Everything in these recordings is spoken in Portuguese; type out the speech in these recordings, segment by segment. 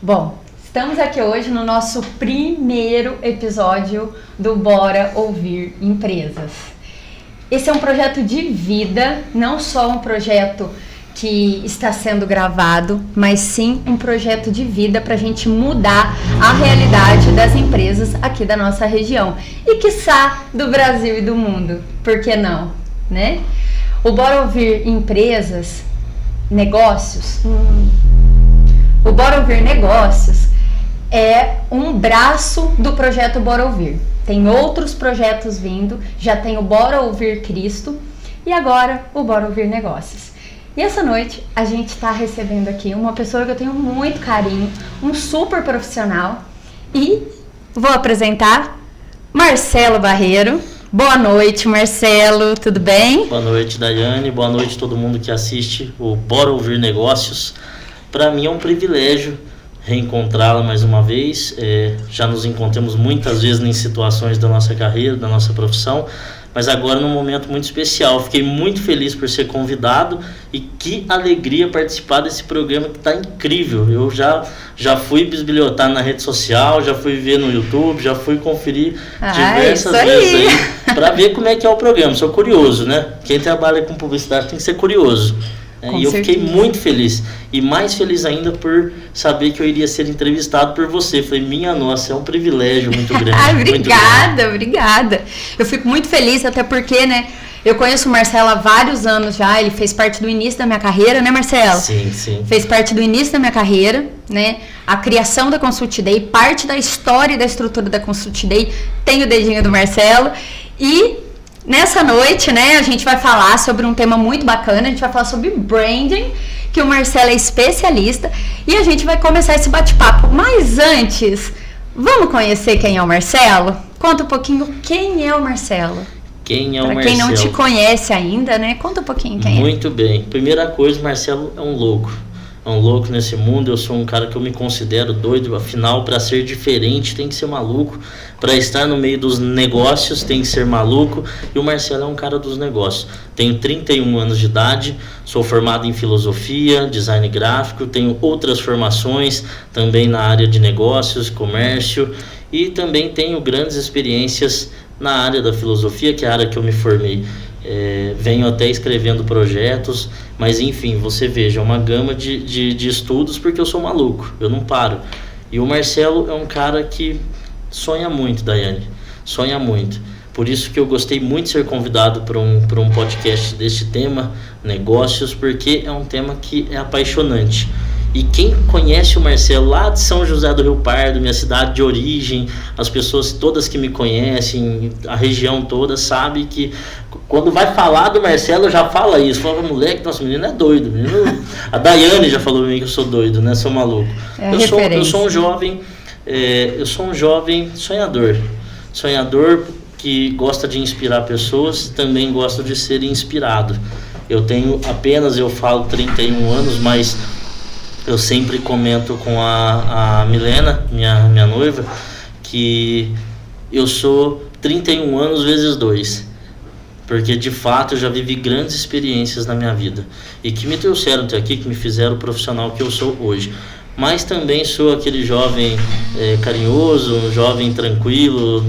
Bom, estamos aqui hoje no nosso primeiro episódio do Bora Ouvir Empresas. Esse é um projeto de vida, não só um projeto que está sendo gravado, mas sim um projeto de vida para a gente mudar a realidade das empresas aqui da nossa região e, quiçá, do Brasil e do mundo. Por que não, né? O Bora Ouvir Empresas, Negócios... O Bora Ouvir Negócios é um braço do projeto Bora Ouvir. Tem outros projetos vindo, já tem o Bora Ouvir Cristo e agora o Bora Ouvir Negócios. E essa noite a gente está recebendo aqui uma pessoa que eu tenho muito carinho, um super profissional, e vou apresentar Marcelo Barreiro. Boa noite, Marcelo, tudo bem? Boa noite, Daiane, boa noite a todo mundo que assiste o Bora Ouvir Negócios. Para mim é um privilégio reencontrá-la mais uma vez. Já nos encontramos muitas vezes em situações da nossa carreira, da nossa profissão, mas agora num momento muito especial. Fiquei muito feliz por ser convidado e que alegria participar desse programa que está incrível. Eu já fui bisbilhotar na rede social, já fui ver no YouTube, já fui conferir diversas vezes aí para ver como é que é o programa. Sou curioso, né? Quem trabalha com publicidade tem que ser curioso. E eu fiquei muito feliz, e mais feliz ainda por saber que eu iria ser entrevistado por você. Falei, minha nossa, é um privilégio muito grande. Obrigada. Eu fico muito feliz, até porque, né, eu conheço o Marcelo há vários anos já, ele fez parte do início da minha carreira, né, Marcelo? Sim. Fez parte do início da minha carreira, né, a criação da Consult Day, parte da história e da estrutura da Consult Day, tem o dedinho do Marcelo, e... nessa noite, né, a gente vai falar sobre um tema muito bacana, a gente vai falar sobre branding, que o Marcelo é especialista, e a gente vai começar esse bate-papo. Mas antes, vamos conhecer quem é o Marcelo? Conta um pouquinho quem é o Marcelo. Quem é o Marcelo? Para quem não te conhece ainda, né, conta um pouquinho quem é. Muito bem. Primeira coisa, o Marcelo é um louco. É um louco nesse mundo. Eu sou um cara que eu me considero doido. Afinal, para ser diferente tem que ser maluco. Para estar no meio dos negócios tem que ser maluco. E o Marcelo é um cara dos negócios. Tenho 31 anos de idade, sou formado em filosofia, design gráfico, tenho outras formações também na área de negócios, comércio, e também tenho grandes experiências na área da filosofia, que é a área que eu me formei. Venho até escrevendo projetos, mas enfim, você veja, é uma gama de estudos, porque eu sou maluco, eu não paro. E o Marcelo é um cara que sonha muito, Daiane, sonha muito. Por isso que eu gostei muito de ser convidado para um podcast deste tema, negócios, porque é um tema que é apaixonante. E quem conhece o Marcelo lá de São José do Rio Pardo, minha cidade de origem, as pessoas todas que me conhecem, a região toda, sabe que quando vai falar do Marcelo, já fala isso. Fala, moleque, nosso menino é doido. A Daiane já falou pra mim que eu sou doido, né? Sou maluco. Eu sou um jovem sonhador que gosta de inspirar pessoas, também gosta de ser inspirado. Eu falo 31 anos, mas eu sempre comento com a Milena, minha noiva, que eu sou 31 anos vezes 2. Porque de fato eu já vivi grandes experiências na minha vida e que me trouxeram até aqui, que me fizeram o profissional que eu sou hoje. Mas também sou aquele jovem carinhoso, um jovem tranquilo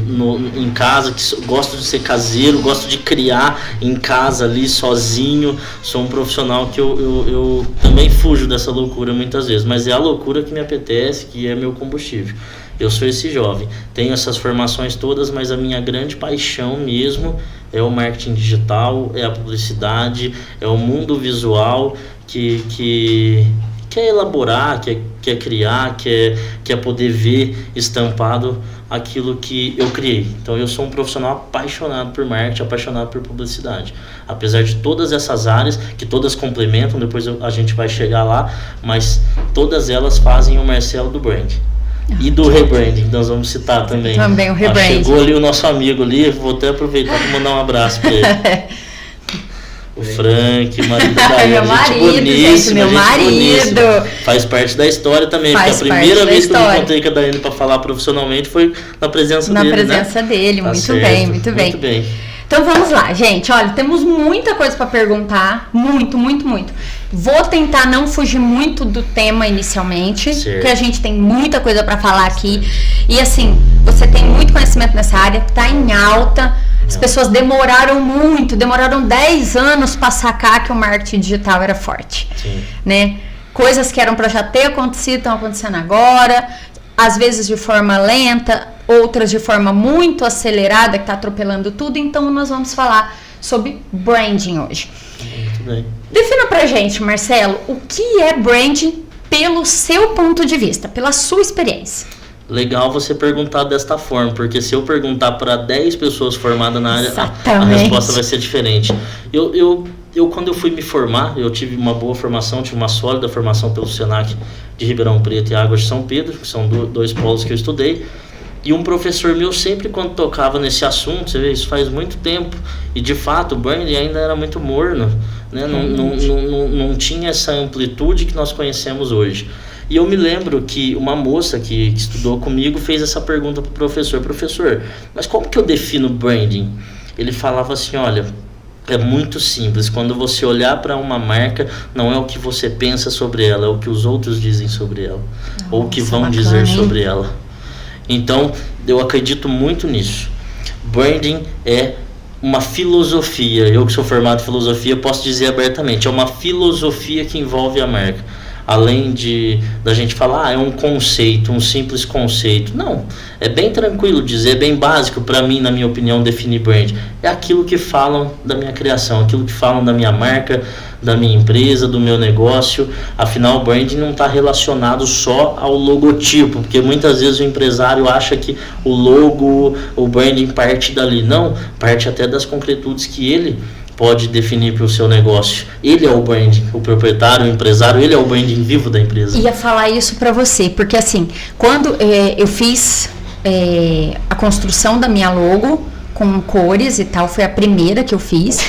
em casa, que gosto de ser caseiro, gosto de criar em casa ali sozinho. Sou um profissional que eu também fujo dessa loucura muitas vezes, mas é a loucura que me apetece, que é meu combustível. Eu sou esse jovem, tenho essas formações todas, mas a minha grande paixão mesmo é o marketing digital, é a publicidade, é o mundo visual que quer elaborar, quer criar, quer poder ver estampado aquilo que eu criei. Então eu sou um profissional apaixonado por marketing, apaixonado por publicidade. Apesar de todas essas áreas, que todas complementam, depois a gente vai chegar lá, mas todas elas fazem o Marcelo do brand. E do rebranding, nós vamos citar também. Também o rebranding. Chegou ali o nosso amigo ali, vou até aproveitar para mandar um abraço para ele. O Frank, marido da Daiane, meu marido, meu marido. Faz parte da história também, porque a primeira vez que eu me encontrei com a Daiane para falar profissionalmente foi na presença dele. Na presença dele, tá muito certo, muito bem. Então vamos lá, gente. Olha, temos muita coisa para perguntar, muito. Vou tentar não fugir muito do tema inicialmente, porque a gente tem muita coisa para falar aqui. E assim, você tem muito conhecimento nessa área, tá em alta. As pessoas demoraram 10 anos para sacar que o marketing digital era forte. Sim. Né? Coisas que eram para já ter acontecido, estão acontecendo agora. Às vezes de forma lenta, outras de forma muito acelerada, que está atropelando tudo. Então nós vamos falar sobre branding hoje. Muito bem. Defina pra gente, Marcelo, o que é branding pelo seu ponto de vista, pela sua experiência. Legal você perguntar desta forma, porque se eu perguntar para 10 pessoas formadas na área, a resposta vai ser diferente. Eu quando eu fui me formar, eu tive uma boa formação, tive uma sólida formação pelo Senac de Ribeirão Preto e Águas de São Pedro, que são dois polos que eu estudei. E um professor meu sempre quando tocava nesse assunto, você vê, isso faz muito tempo, e de fato o branding ainda era muito morno, né? Não tinha essa amplitude que nós conhecemos hoje. E eu me lembro que uma moça que estudou comigo fez essa pergunta para o professor: professor, mas como que eu defino branding? Ele falava assim: olha, é muito simples, quando você olhar para uma marca, não é o que você pensa sobre ela, é o que os outros dizem sobre ela, ou o que vão dizer sobre ela. Então, eu acredito muito nisso. Branding é uma filosofia. Eu que sou formado em filosofia posso dizer abertamente, é uma filosofia que envolve a marca. Além da gente falar, é um conceito, um simples conceito. Não, é bem tranquilo dizer, é bem básico para mim, na minha opinião, definir brand. É aquilo que falam da minha criação, aquilo que falam da minha marca, da minha empresa, do meu negócio. Afinal, o branding não está relacionado só ao logotipo, porque muitas vezes o empresário acha que o logo, o branding parte dali. Não, parte até das concretudes que ele pode definir para o seu negócio. Ele é o branding, o proprietário, o empresário, ele é o branding vivo da empresa. Ia falar isso para você, porque assim, quando eu fiz a construção da minha logo com cores e tal, foi a primeira que eu fiz,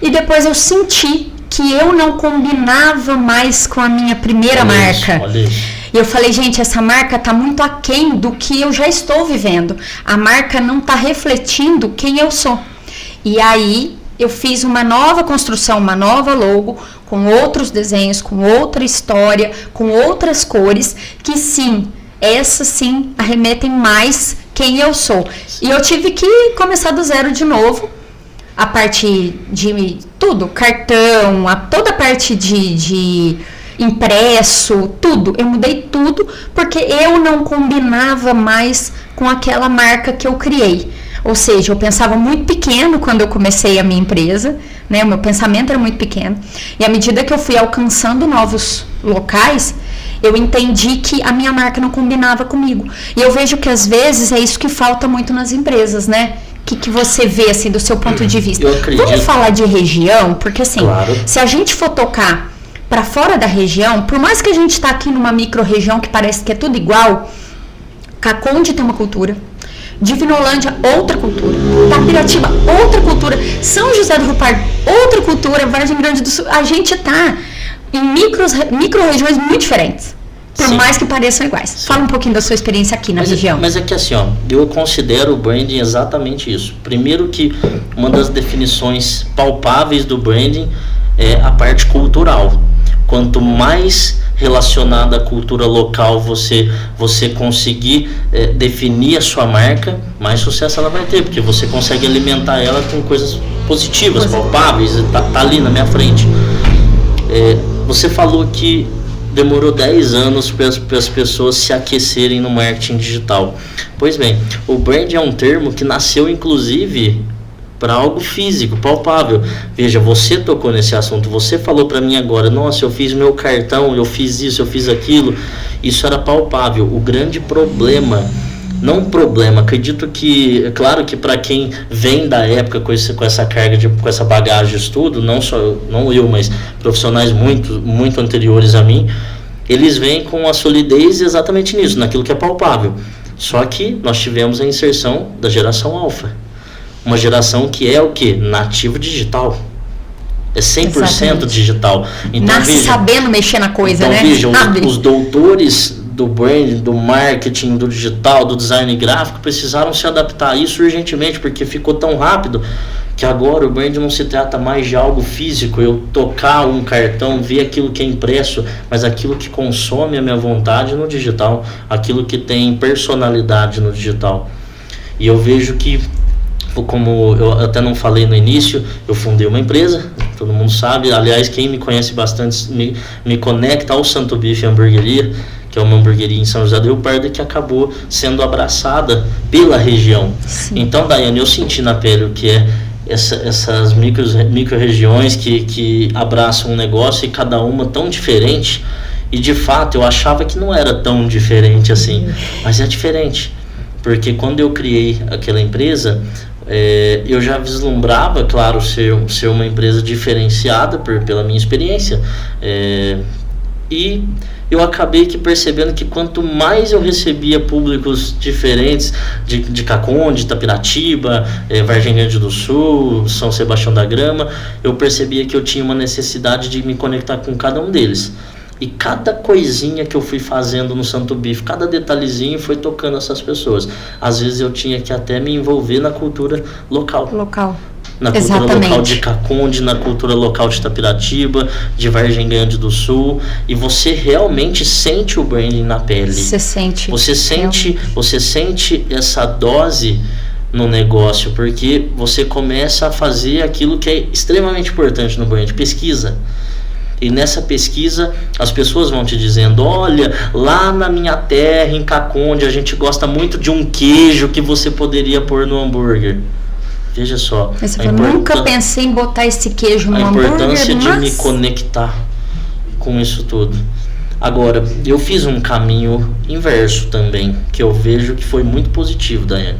e depois eu senti que eu não combinava mais com a minha primeira marca. Olha isso. E eu falei, gente, essa marca tá muito aquém do que eu já estou vivendo. A marca não tá refletindo quem eu sou. E aí eu fiz uma nova construção, uma nova logo, com outros desenhos, com outra história, com outras cores, que sim, essas sim arremetem mais quem eu sou. E eu tive que começar do zero de novo, a parte de tudo, cartão, toda a parte de impresso, tudo. Eu mudei tudo porque eu não combinava mais com aquela marca que eu criei. Ou seja, eu pensava muito pequeno quando eu comecei a minha empresa, né? O meu pensamento era muito pequeno. E à medida que eu fui alcançando novos locais, eu entendi que a minha marca não combinava comigo. E eu vejo que às vezes é isso que falta muito nas empresas, né? Que você vê, assim, do seu ponto de vista. Vamos falar de região? Porque assim, claro, se a gente for tocar para fora da região, por mais que a gente tá aqui numa micro-região que parece que é tudo igual, Caconde tem uma cultura, Divinolândia, outra cultura, Tapiratiba, outra cultura, São José do Rio Pardo, outra cultura, Vargem Grande do Sul, a gente tá em micro-regiões muito diferentes, por Sim. mais que pareçam iguais. Sim. Fala um pouquinho da sua experiência aqui na região. Mas é que assim, ó, eu considero o branding exatamente isso. Primeiro que uma das definições palpáveis do branding é a parte cultural. Quanto mais relacionada à cultura local você conseguir definir a sua marca, mais sucesso ela vai ter, porque você consegue alimentar ela com coisas positivas, palpáveis, tá ali na minha frente. Você falou que demorou 10 anos para as pessoas se aquecerem no marketing digital. Pois bem, o brand é um termo que nasceu inclusive para algo físico, palpável. Veja, você tocou nesse assunto, você falou para mim agora, nossa, eu fiz meu cartão, eu fiz isso, eu fiz aquilo, isso era palpável. O grande problema, acredito que, é claro que para quem vem da época com essa carga, com essa bagagem de estudo, não eu, mas profissionais muito anteriores a mim, eles vêm com a solidez exatamente nisso, naquilo que é palpável. Só que nós tivemos a inserção da geração alfa. Uma geração que é o quê? Nativo digital. É 100% Exatamente. Digital. Então, nasce sabendo mexer na coisa, então, né? Vejam, os doutores do brand, do marketing, do digital, do design gráfico precisaram se adaptar a isso urgentemente, porque ficou tão rápido que agora o brand não se trata mais de algo físico, eu tocar um cartão, ver aquilo que é impresso, mas aquilo que consome a minha vontade no digital, aquilo que tem personalidade no digital. E eu vejo que, como eu até não falei no início, eu fundei uma empresa, todo mundo sabe, aliás, quem me conhece bastante me conecta ao Santo Bife Hamburgueria, que é uma hamburgueria em São José do Rio Pardo, que acabou sendo abraçada pela região. Sim. Então, Daiane, eu senti na pele o que é essas micro-regiões que abraçam um negócio, e cada uma tão diferente, e de fato eu achava que não era tão diferente assim, mas é diferente, porque quando eu criei aquela empresa, eu já vislumbrava, claro, ser uma empresa diferenciada pela minha experiência, e eu acabei percebendo que quanto mais eu recebia públicos diferentes de Caconde, Itapiratiba, Vargem Grande do Sul, São Sebastião da Grama, eu percebia que eu tinha uma necessidade de me conectar com cada um deles. E cada coisinha que eu fui fazendo no Santo Bife, cada detalhezinho foi tocando essas pessoas. Às vezes eu tinha que até me envolver na cultura local. Na cultura local de Caconde, na cultura local de Itapiratiba, de Vargem Grande do Sul, e você realmente sente o branding na pele. Você sente essa dose no negócio, porque você começa a fazer aquilo que é extremamente importante no brand, pesquisa. E nessa pesquisa as pessoas vão te dizendo: olha, lá na minha terra, em Caconde, a gente gosta muito de um queijo que você poderia pôr no hambúrguer. Veja só, eu nunca pensei em botar esse queijo no hambúrguer. A importância de me conectar com isso tudo. Agora, eu fiz um caminho inverso também, que eu vejo que foi muito positivo, Daiane,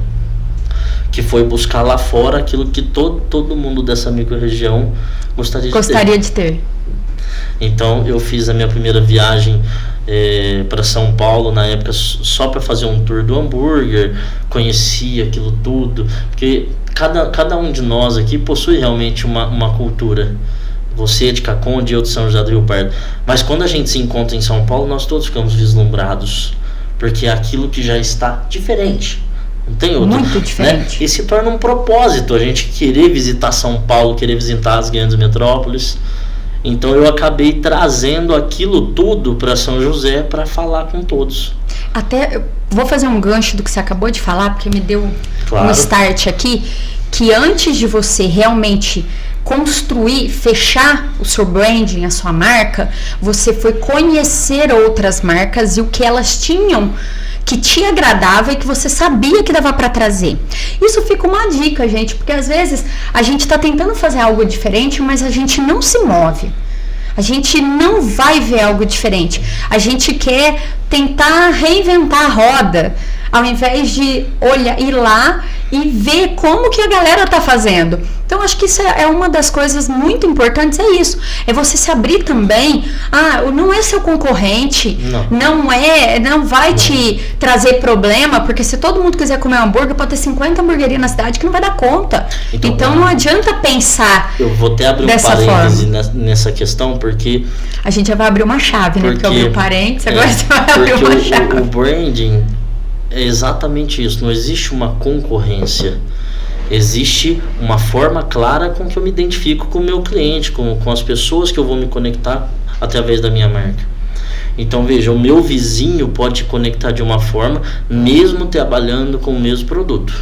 que foi buscar lá fora aquilo que todo mundo dessa micro-região gostaria de ter. Então, eu fiz a minha primeira viagem para São Paulo na época só para fazer um tour do hambúrguer, conheci aquilo tudo, porque cada um de nós aqui possui realmente uma cultura. Você é de Caconde e eu de São José do Rio Pardo, mas quando a gente se encontra em São Paulo, nós todos ficamos vislumbrados, porque é aquilo que já está diferente, não tem outro, muito diferente, né? E se torna um propósito a gente querer visitar São Paulo, querer visitar as grandes metrópoles. Então eu acabei trazendo aquilo tudo para São José para falar com todos. Até eu vou fazer um gancho do que você acabou de falar, porque me deu um start aqui, que antes de você realmente construir, fechar o seu branding, a sua marca, você foi conhecer outras marcas e o que elas tinham que te agradava e que você sabia que dava para trazer. Isso fica uma dica, gente, porque às vezes a gente está tentando fazer algo diferente, mas a gente não se move. A gente não vai ver algo diferente. A gente quer tentar reinventar a roda, ao invés de ir lá e ver como que a galera tá fazendo. Então, acho que isso é uma das coisas muito importantes, é isso. É você se abrir também. Não é seu concorrente, não vai te trazer problema, porque se todo mundo quiser comer hambúrguer, pode ter 50 hamburguerias na cidade que não vai dar conta. Então não adianta pensar. Eu vou até abrir um parêntese nessa questão, porque a gente já vai abrir uma chave, né? Porque eu abri um parêntese, agora você vai abrir uma chave. O branding é exatamente isso, não existe uma concorrência, existe uma forma clara com que eu me identifico com o meu cliente, com as pessoas que eu vou me conectar através da minha marca. Então veja, o meu vizinho pode te conectar de uma forma, mesmo trabalhando com o mesmo produto.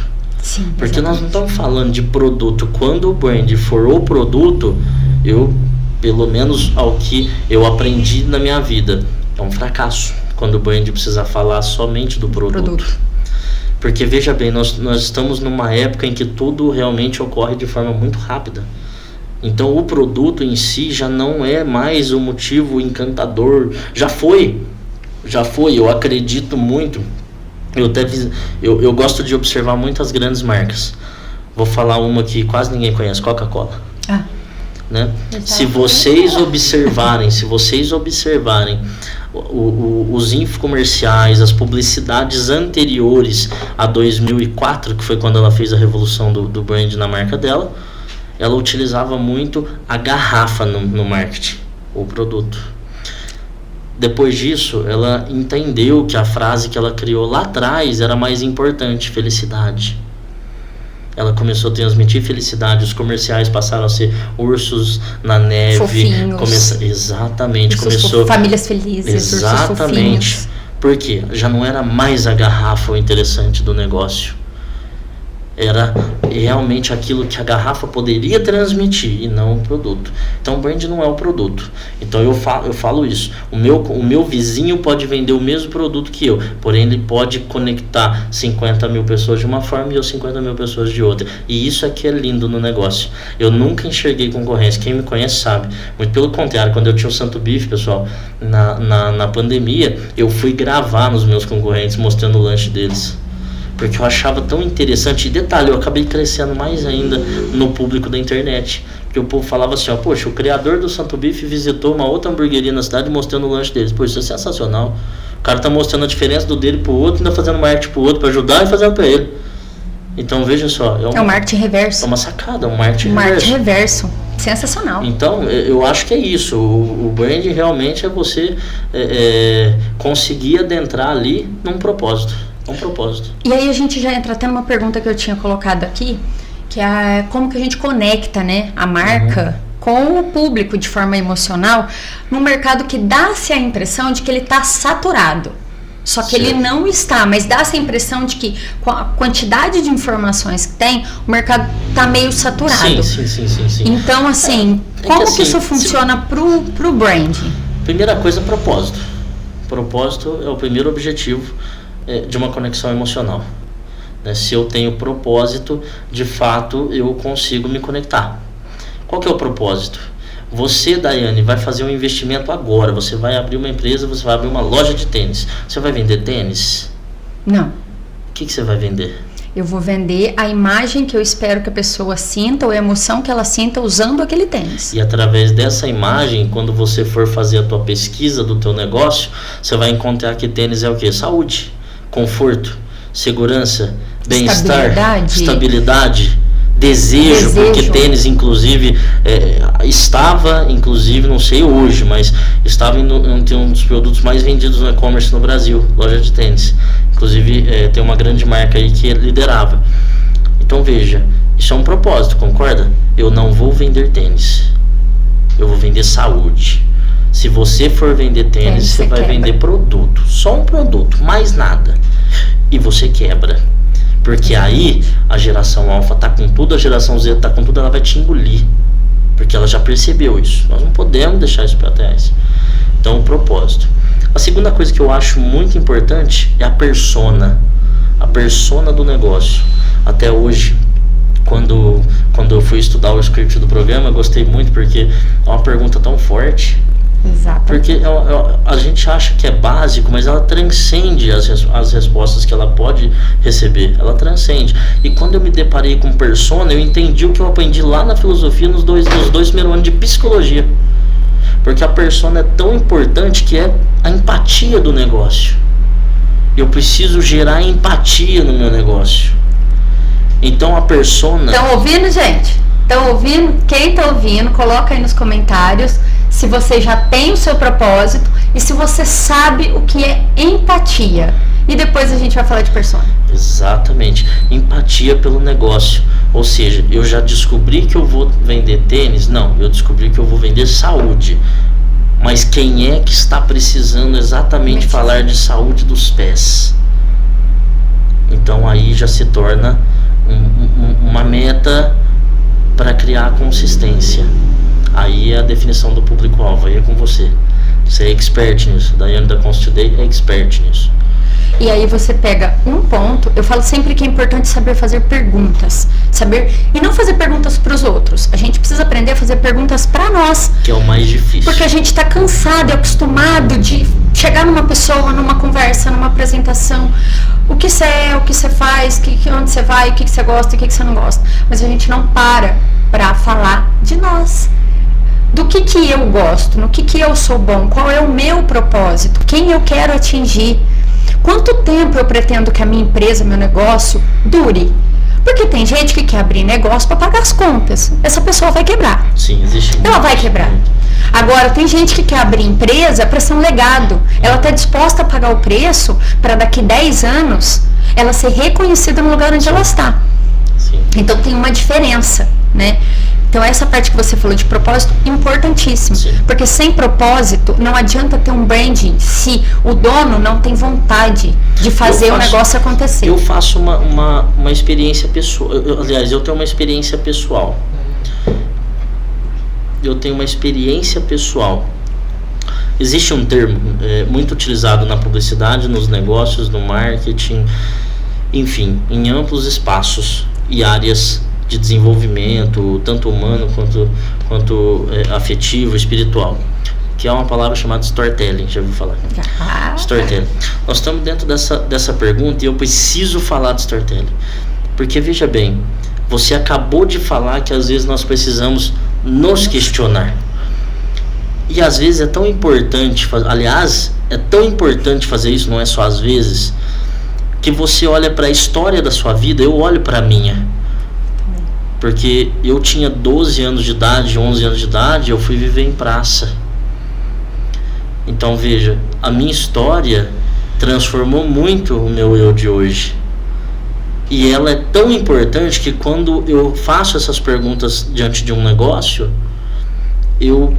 Sim, porque exatamente. Nós não estamos falando de produto. Quando o brand for o produto, pelo menos ao que eu aprendi na minha vida, é um fracasso quando o brand precisa falar somente do produto. Porque veja bem, nós estamos numa época em que tudo realmente ocorre de forma muito rápida. Então o produto em si já não é mais o motivo encantador. Já foi, eu acredito muito. Eu gosto de observar muitas grandes marcas. Vou falar uma que quase ninguém conhece, Coca-Cola. Né? Se vocês observarem os infocomerciais, as publicidades anteriores a 2004, que foi quando ela fez a revolução do brand na marca dela, ela utilizava muito a garrafa no marketing, o produto. Depois disso, ela entendeu que a frase que ela criou lá atrás era mais importante: felicidade. Ela começou a transmitir felicidade, os comerciais passaram a ser ursos na neve. Fofinhos. Exatamente. Famílias felizes, exatamente. Ursos fofinhos. Por quê? Já não era mais a garrafa o interessante do negócio. Era realmente aquilo que a garrafa poderia transmitir e não o produto. Então o brand não é o produto. Então eu falo isso. O meu vizinho pode vender o mesmo produto que eu, porém ele pode conectar 50 mil pessoas de uma forma e eu 50 mil pessoas de outra. E isso é que é lindo no negócio. Eu nunca enxerguei concorrência. Quem me conhece sabe. Muito pelo contrário, quando eu tinha o Santo Bife, pessoal, na pandemia, eu fui gravar nos meus concorrentes mostrando o lanche deles. Porque eu achava tão interessante. E detalhe, eu acabei crescendo mais ainda no público da internet. Porque o povo falava assim, ó, poxa, o criador do Santo Bife visitou uma outra hamburgueria na cidade mostrando o lanche deles. Pô, isso é sensacional. O cara tá mostrando a diferença do dele pro outro, ainda fazendo marketing pro outro, pra ajudar e fazendo pra ele. Então, veja só. É um marketing reverso. É uma sacada, um marketing reverso. Sensacional. Então, eu acho que é isso. O brand realmente é você conseguir adentrar ali num propósito. Um propósito. E aí a gente já entra até numa pergunta que eu tinha colocado aqui, que é como que a gente conecta, né, a marca com o público de forma emocional num mercado que dá-se a impressão de que ele está saturado. Só que ele não está, mas dá-se a impressão de que com a quantidade de informações que tem, o mercado está meio saturado. Sim. Então, assim, como que isso funciona pro brand? Primeira coisa, propósito. Propósito é o primeiro objetivo de uma conexão emocional. Se eu tenho propósito, de fato eu consigo me conectar. Qual que é o propósito? Você, Daiane, vai fazer um investimento agora. Você vai abrir uma empresa, você vai abrir uma loja de tênis. Você vai vender tênis? Não. O que você vai vender? Eu vou vender a imagem que eu espero que a pessoa sinta ou a emoção que ela sinta usando aquele tênis. E através dessa imagem, quando você for fazer a tua pesquisa do teu negócio, você vai encontrar que tênis é o quê? Saúde, conforto, segurança, bem-estar, estabilidade, desejo, porque tênis inclusive estava, não sei hoje, mas estava entre um dos produtos mais vendidos no e-commerce no Brasil, loja de tênis. Inclusive tem uma grande marca aí que liderava. Então veja, isso é um propósito, concorda? Eu não vou vender tênis, eu vou vender saúde. Se você for vender tênis, você vai vender produto, só um produto, mais nada. E você quebra. Porque aí a geração alfa tá com tudo, a geração Z tá com tudo, ela vai te engolir. Porque ela já percebeu isso. Nós não podemos deixar isso para trás. Então, o propósito. A segunda coisa que eu acho muito importante é a persona. A persona do negócio. Até hoje, quando eu fui estudar o script do programa, eu gostei muito porque é uma pergunta tão forte. Exato. Porque a gente acha que é básico, mas ela transcende as respostas que ela pode receber. Ela transcende. E quando eu me deparei com persona, eu entendi o que eu aprendi lá na filosofia nos dois primeiros anos de psicologia. Porque a persona é tão importante que é a empatia do negócio. Eu preciso gerar empatia no meu negócio. Então a persona... Estão ouvindo, gente? Estão ouvindo? Quem está ouvindo, coloca aí nos comentários se você já tem o seu propósito e se você sabe o que é empatia. E depois a gente vai falar de persona. Exatamente. Empatia pelo negócio. Ou seja, eu já descobri que eu vou vender tênis? Não, eu descobri que eu vou vender saúde. Mas quem é que está precisando exatamente falar de saúde dos pés? Então aí já se torna uma meta para criar consistência. Aí é a definição do público-alvo, aí é com você. Você é expert nisso. Daiane da Const Today é expert nisso. E aí você pega um ponto, eu falo sempre que é importante saber fazer perguntas, e não fazer perguntas para os outros. A gente precisa aprender a fazer perguntas para nós. Que é o mais difícil. Porque a gente está cansado e acostumado de chegar numa pessoa, numa conversa, numa apresentação, o que você é, o que você faz, onde você vai, o que você gosta e o que você não gosta. Mas a gente não para falar de nós. Do que eu gosto, no que eu sou bom, qual é o meu propósito, quem eu quero atingir, quanto tempo eu pretendo que a minha empresa, meu negócio, dure. Porque tem gente que quer abrir negócio para pagar as contas. Essa pessoa vai quebrar. Sim, existe. Ela vai quebrar. Agora, tem gente que quer abrir empresa para ser um legado. Ela está disposta a pagar o preço para daqui 10 anos ela ser reconhecida no lugar onde ela está. Sim. Então tem uma diferença, né? Então essa parte que você falou de propósito, importantíssimo. Sim. Porque sem propósito, não adianta ter um branding se o dono não tem vontade de fazer o negócio acontecer. Eu faço uma experiência pessoal. Aliás, eu tenho uma experiência pessoal. Existe um termo muito utilizado na publicidade, nos negócios, no marketing, enfim, em amplos espaços e áreas de desenvolvimento, tanto humano quanto afetivo, espiritual, que é uma palavra chamada storytelling. Já ouviu falar? Storytelling. Nós estamos dentro dessa pergunta e eu preciso falar de storytelling, porque veja bem, você acabou de falar que às vezes nós precisamos nos questionar, e às vezes é tão importante, é tão importante fazer isso, não é só às vezes, que você olha para a história da sua vida. Eu olho para a minha, porque eu tinha 12 anos de idade, 11 anos de idade, eu fui viver em praça. Então veja, a minha história transformou muito o meu eu de hoje. E ela é tão importante que quando eu faço essas perguntas diante de um negócio, eu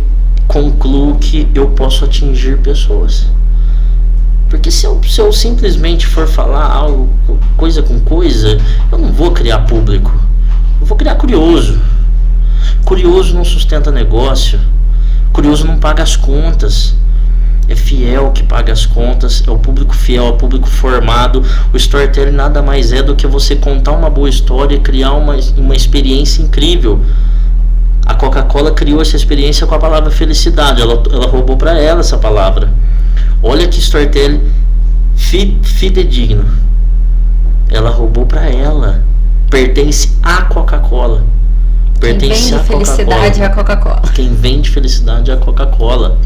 concluo que eu posso atingir pessoas. Porque se eu simplesmente for falar algo, coisa com coisa, eu não vou criar público. Eu vou criar curioso. Curioso não sustenta negócio. Curioso não paga as contas. É fiel que paga as contas. É o público fiel, é o público formado. O storytelling nada mais é do que você contar uma boa história e criar uma experiência incrível. A Coca-Cola criou essa experiência com a palavra felicidade. Ela roubou para ela essa palavra. Olha que storytelling fidedigno. Ela roubou para ela. Pertence à Coca-Cola. Pertence à Coca-Cola. Quem vende felicidade é a Coca-Cola. Quem vende felicidade é a Coca-Cola.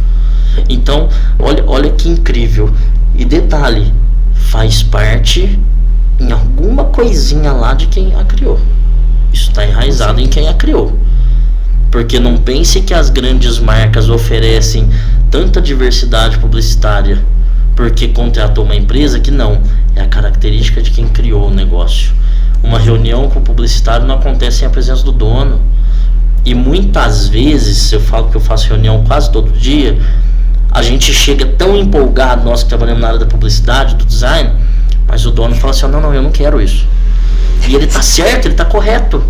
Então, olha que incrível. E detalhe, faz parte em alguma coisinha lá de quem a criou. Isso está enraizado em quem a criou. Porque não pense que as grandes marcas oferecem tanta diversidade publicitária porque contratou uma empresa, que não. É a característica de quem criou o negócio. Uma reunião com o publicitário não acontece sem a presença do dono. E muitas vezes, eu falo que eu faço reunião quase todo dia, a gente chega tão empolgado, nós que trabalhamos na área da publicidade, do design, mas o dono fala assim, não, eu não quero isso. E ele tá certo, ele tá correto.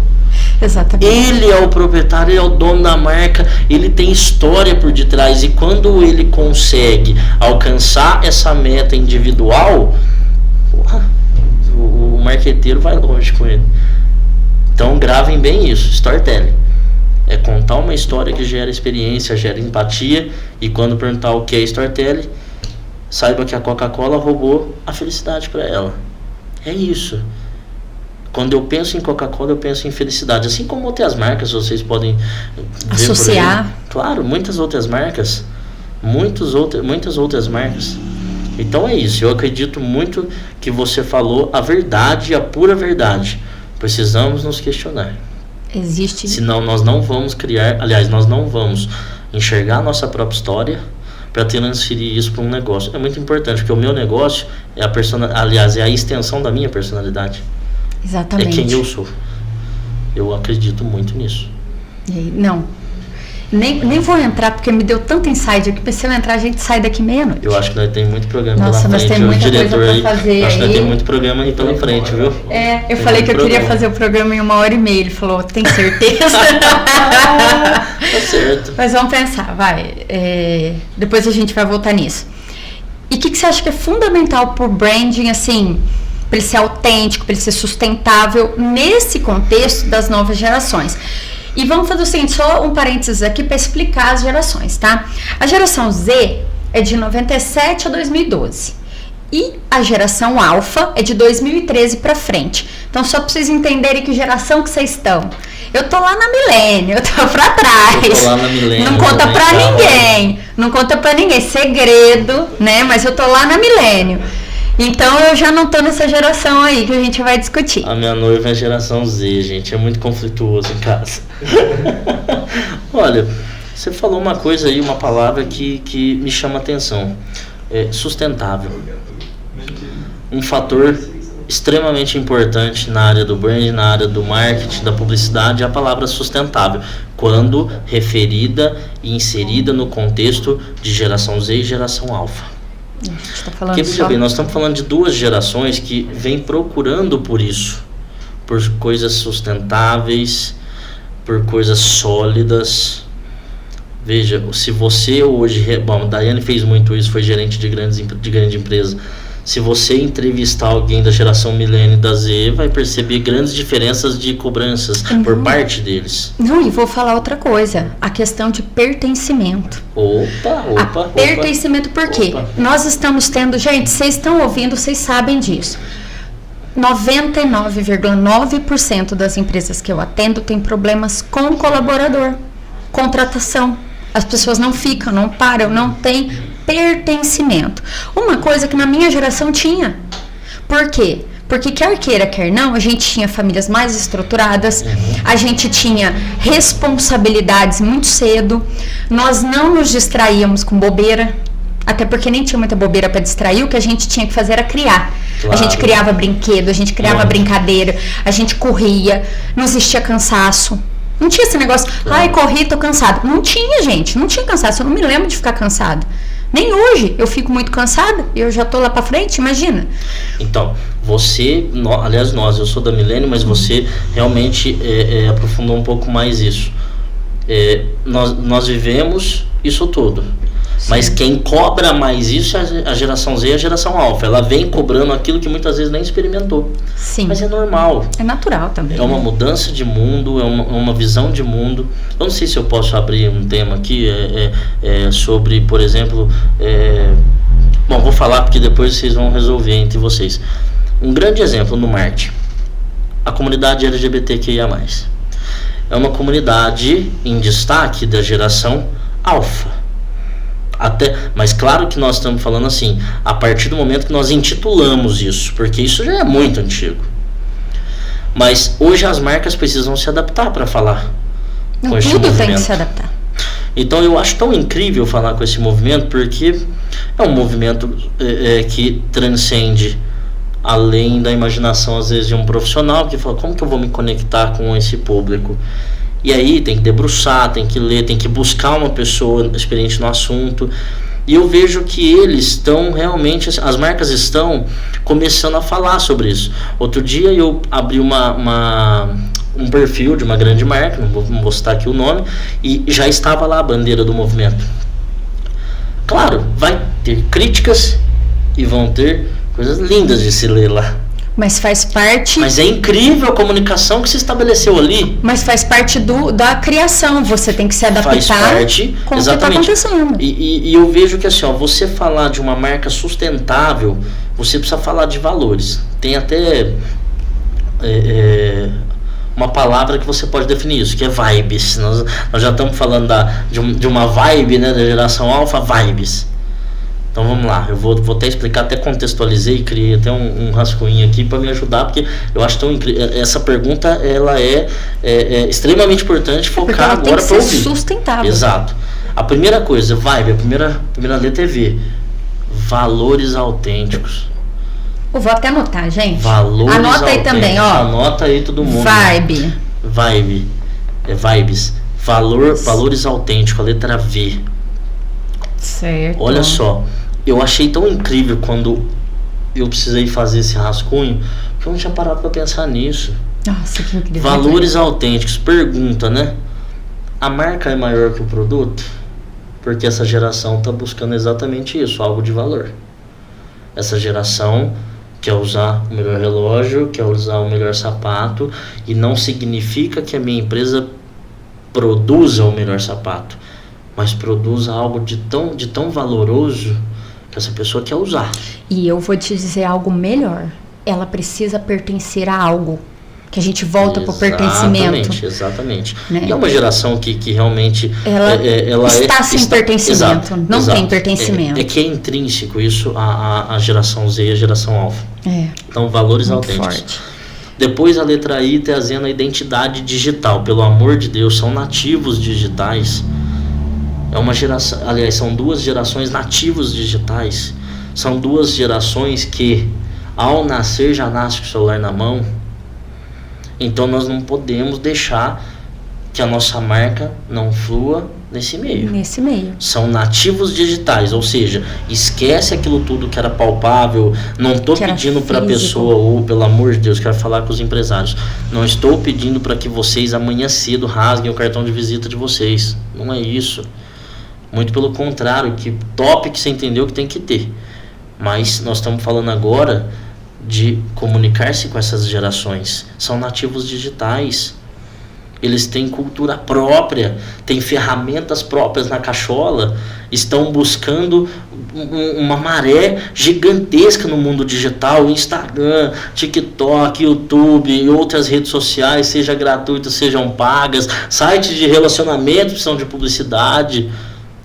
Exatamente. Ele é o proprietário, ele é o dono da marca, ele tem história por detrás, e quando ele consegue alcançar essa meta individual, o marqueteiro vai longe com ele. Então gravem bem isso, storytelling. É contar uma história que gera experiência, gera empatia, e quando perguntar o que é storytelling, saiba que a Coca-Cola roubou a felicidade para ela. É isso. Quando eu penso em Coca-Cola, eu penso em felicidade. Assim como outras marcas, vocês podem associar. Claro, muitas outras marcas. Muitas outras marcas. Então é isso. Eu acredito muito que você falou a verdade, a pura verdade. Precisamos nos questionar. Existe. Senão nós não vamos criar, aliás, nós não vamos enxergar a nossa própria história para transferir isso para um negócio. É muito importante, porque o meu negócio é a extensão da minha personalidade. Exatamente. É quem eu sou. Eu acredito muito nisso. Não. Nem vou entrar, porque me deu tanto insight aqui, se eu entrar a gente sai daqui meia-noite. Eu acho que nós temos muito programa pela frente. Nossa, nós temos muita diretor coisa pra fazer acho que nós aí. temos muito programa aí pela frente, viu? Eu falei que eu queria fazer o programa em 1h30, ele falou, tem certeza? Tá certo. Mas vamos pensar, depois a gente vai voltar nisso. E o que você acha que é fundamental pro branding, assim, para ele ser autêntico, para ele ser sustentável nesse contexto das novas gerações? E vamos fazer o seguinte, só um parênteses aqui para explicar as gerações, tá? A geração Z é de 97 a 2012 e a geração Alpha é de 2013 para frente. Então, só para vocês entenderem que geração que vocês estão. Eu tô lá na milênio, eu tô para trás. Eu tô lá na milênio. Não conta para ninguém, não conta para ninguém, segredo, né? Mas eu tô lá na milênio. Então eu já não tô nessa geração aí que a gente vai discutir. A minha noiva é geração Z, gente. É muito conflituoso em casa. Olha, você falou uma coisa aí, uma palavra que me chama a atenção. Sustentável. Um fator extremamente importante na área do brand, na área do marketing, da publicidade, é a palavra sustentável, quando referida e inserida no contexto de geração Z e geração alfa. A gente tá falando Porque, veja bem, nós estamos falando de duas gerações que vêm procurando por isso, por coisas sustentáveis, por coisas sólidas. Veja, se você hoje... Bom, a Daiane fez muito isso, foi gerente de grande empresa. Se você entrevistar alguém da geração milênio da Z, vai perceber grandes diferenças de cobranças por parte deles. Não, e vou falar outra coisa. A questão de pertencimento. Opa. Pertencimento por quê? Nós estamos tendo... Gente, vocês estão ouvindo, vocês sabem disso. 99,9% das empresas que eu atendo tem problemas com o colaborador. Contratação. As pessoas não ficam, não param, não tem pertencimento. Uma coisa que na minha geração tinha. Por quê? Porque quer queira, quer não, a gente tinha famílias mais estruturadas, a gente tinha responsabilidades muito cedo, nós não nos distraíamos com bobeira, até porque nem tinha muita bobeira para distrair, o que a gente tinha que fazer era criar. Claro. A gente criava brinquedo, a gente criava brincadeira, a gente corria, não existia cansaço. Não tinha esse negócio, corri, tô cansado. Não tinha, gente, não tinha cansaço, eu não me lembro de ficar cansada. Nem hoje eu fico muito cansada, eu já tô lá pra frente, imagina. Então, você, aliás eu sou da Milênio, mas você realmente aprofundou um pouco mais isso. Nós vivemos isso tudo. Sim. Mas quem cobra mais isso é a geração Z e a geração alfa. Ela vem cobrando aquilo que muitas vezes nem experimentou. Sim. Mas é normal. É natural também. É uma mudança de mundo, é uma visão de mundo. Eu não sei se eu posso abrir um tema aqui sobre, por exemplo... Bom, vou falar porque depois vocês vão resolver entre vocês. Um grande exemplo no marketing. A comunidade LGBTQIA+. É uma comunidade em destaque da geração alfa. Mas claro que nós estamos falando assim, a partir do momento que nós intitulamos isso, porque isso já é muito antigo. Mas hoje as marcas precisam se adaptar para falar com esse movimento. Tudo tem que se adaptar. Então eu acho tão incrível falar com esse movimento, porque é um movimento que transcende além da imaginação, às vezes, de um profissional que fala, como que eu vou me conectar com esse público? E aí tem que debruçar, tem que ler, tem que buscar uma pessoa experiente no assunto. E eu vejo que eles estão realmente, as marcas estão começando a falar sobre isso. Outro dia eu abri um perfil de uma grande marca, não vou citar aqui o nome, e já estava lá a bandeira do movimento. Claro, vai ter críticas e vão ter coisas lindas de se ler lá. Mas faz parte... Mas é incrível a comunicação que se estabeleceu ali. Mas faz parte da criação. Você tem que se adaptar com o que está acontecendo. E eu vejo que assim, você falar de uma marca sustentável, você precisa falar de valores. Tem até uma palavra que você pode definir isso, que é vibes. Nós já estamos falando de uma vibe, né, da geração alfa, vibes. Então vamos lá, eu vou até explicar, até contextualizei, criei até um rascunho aqui para me ajudar, porque eu acho tão incrível. Essa pergunta, ela é extremamente importante focar agora para ouvir. Sustentável. Exato. A primeira coisa, vibe, a primeira letra é V. Valores autênticos. Eu vou até anotar, gente. Valores Anota aí também, ó. Anota aí todo mundo. Vibe. Vibes. Valores autênticos, a letra V. Certo. Olha só. Eu achei tão incrível quando eu precisei fazer esse rascunho, que eu não tinha parado para pensar nisso. Nossa, que incrível. Valores autênticos. Pergunta, né? A marca é maior que o produto? Porque essa geração está buscando exatamente isso, algo de valor. Essa geração quer usar o melhor relógio, quer usar o melhor sapato, e não significa que a minha empresa produza o melhor sapato, mas produza algo de tão valoroso que essa pessoa quer usar. E eu vou te dizer algo melhor. Ela precisa pertencer a algo. Que a gente volta para o pertencimento. Exatamente. Né? E é uma geração que realmente... Ela está sem pertencimento. Exato, não tem pertencimento. É que é intrínseco isso a geração Z e a geração alfa. Então, valores autênticos. Forte. Depois a letra I trazendo a identidade digital. Pelo amor de Deus, são nativos digitais. É uma geração, aliás, são duas gerações nativos digitais. São duas gerações que ao nascer já nasce com o celular na mão. Então nós não podemos deixar que a nossa marca não flua nesse meio. São nativos digitais, ou seja, esquece aquilo tudo que era palpável. Não estou pedindo para a pessoa, ou pelo amor de Deus, quero falar com os empresários, não estou pedindo para que vocês amanhã cedo rasguem o cartão de visita de vocês. Não é isso. Muito pelo contrário, que top que você entendeu que tem que ter. Mas nós estamos falando agora de comunicar-se com essas gerações. São nativos digitais. Eles têm cultura própria, têm ferramentas próprias na cachola, estão buscando uma maré gigantesca no mundo digital, Instagram, TikTok, YouTube e outras redes sociais, seja gratuitas, sejam pagas, sites de relacionamento precisam de publicidade.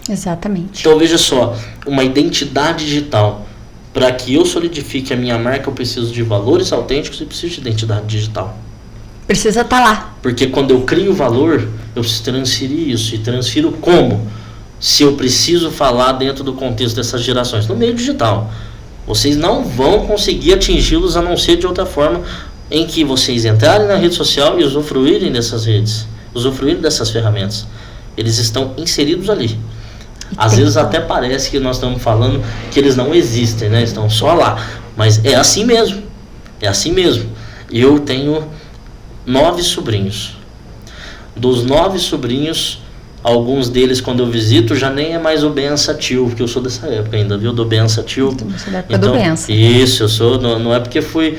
Exatamente. Então veja só, uma identidade digital. Para que eu solidifique a minha marca, eu preciso de valores autênticos e preciso de identidade digital. Precisa estar lá. Porque quando eu crio valor, eu preciso transferir isso. E transfiro como? Se eu preciso falar dentro do contexto dessas gerações, no meio digital. Vocês não vão conseguir atingi-los a não ser de outra forma, em que vocês entrarem na rede social e usufruírem dessas redes, usufruírem dessas ferramentas. Eles estão inseridos ali. Às vezes até parece que nós estamos falando que eles não existem, né? Estão só lá. Mas é assim mesmo. É assim mesmo. Eu tenho 9 sobrinhos. Dos 9 sobrinhos, alguns deles, quando eu visito, já nem é mais o Bença tio, porque eu sou dessa época ainda, viu? Do Bença tio. Então, da época do Bença. Isso, eu sou. Não é porque fui.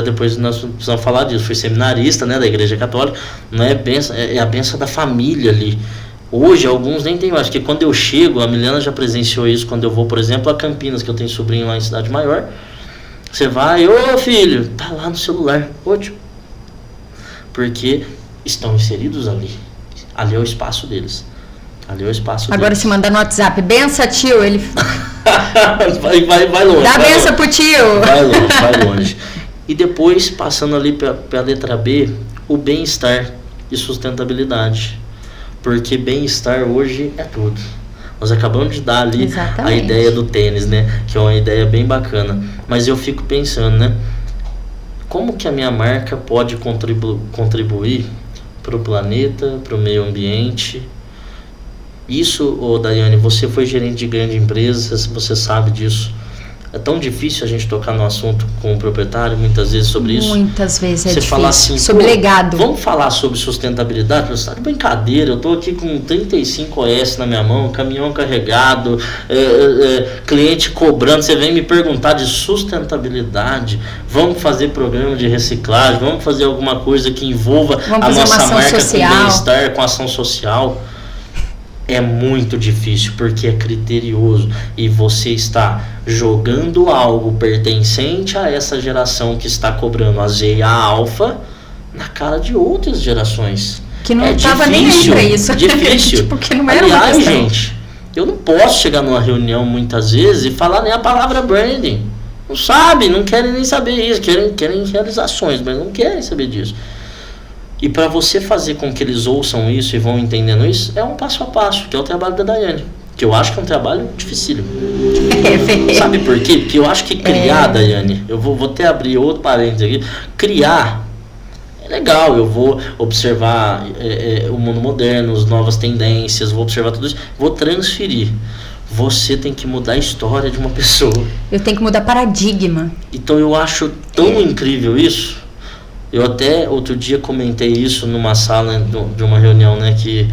Depois nós precisamos falar disso. Fui seminarista, né, da Igreja Católica. Não é Bença, é a benção da família ali. Hoje, alguns nem tem. Acho que quando eu chego, a Milena já presenciou isso, quando eu vou, por exemplo, a Campinas, que eu tenho sobrinho lá em Cidade Maior. Você vai, ô filho, tá lá no celular. Ô tio. Porque estão inseridos ali. Ali é o espaço deles. Ali é o espaço Agora deles. Se mandar no WhatsApp, benção tio, ele... vai longe. Dá benção pro tio. Vai longe. E depois, passando ali para a letra B, o bem-estar e sustentabilidade. Porque bem-estar hoje é tudo. Nós acabamos de dar ali a ideia do tênis, né? Que é uma ideia bem bacana. Mas eu fico pensando, né? Como que a minha marca pode contribuir para o planeta, para o meio ambiente? Isso, Daiane, você foi gerente de grande empresa, você sabe disso. É tão difícil a gente tocar no assunto com o proprietário, muitas vezes, sobre isso. Muitas vezes é você difícil. Falar assim, sobre legado. Vamos falar sobre sustentabilidade? Você está de brincadeira, eu estou aqui com 35 OS na minha mão, caminhão carregado, cliente cobrando, você vem me perguntar de sustentabilidade. Vamos fazer programa de reciclagem, vamos fazer alguma coisa que envolva a nossa marca social, com bem-estar, com ação social. É muito difícil, porque é criterioso e você está jogando algo pertencente a essa geração que está cobrando a Z e a alfa na cara de outras gerações. Que não estava nem aí pra isso. Difícil. Porque não era Aliás, uma gente, eu não posso chegar numa reunião muitas vezes e falar nem a palavra branding. Não sabe, não querem nem saber isso, querem realizações, mas não querem saber disso. E para você fazer com que eles ouçam isso e vão entendendo isso, é um passo a passo, que é o trabalho da Daiane. Que eu acho que é um trabalho dificílimo. Sabe por quê? Porque eu acho que criar, Daiane, eu vou até abrir outro parênteses aqui, criar é legal, eu vou observar o mundo moderno, as novas tendências, vou observar tudo isso, vou transferir. Você tem que mudar a história de uma pessoa. Eu tenho que mudar paradigma. Então eu acho tão incrível isso. Eu até outro dia comentei isso numa sala de uma reunião, né, que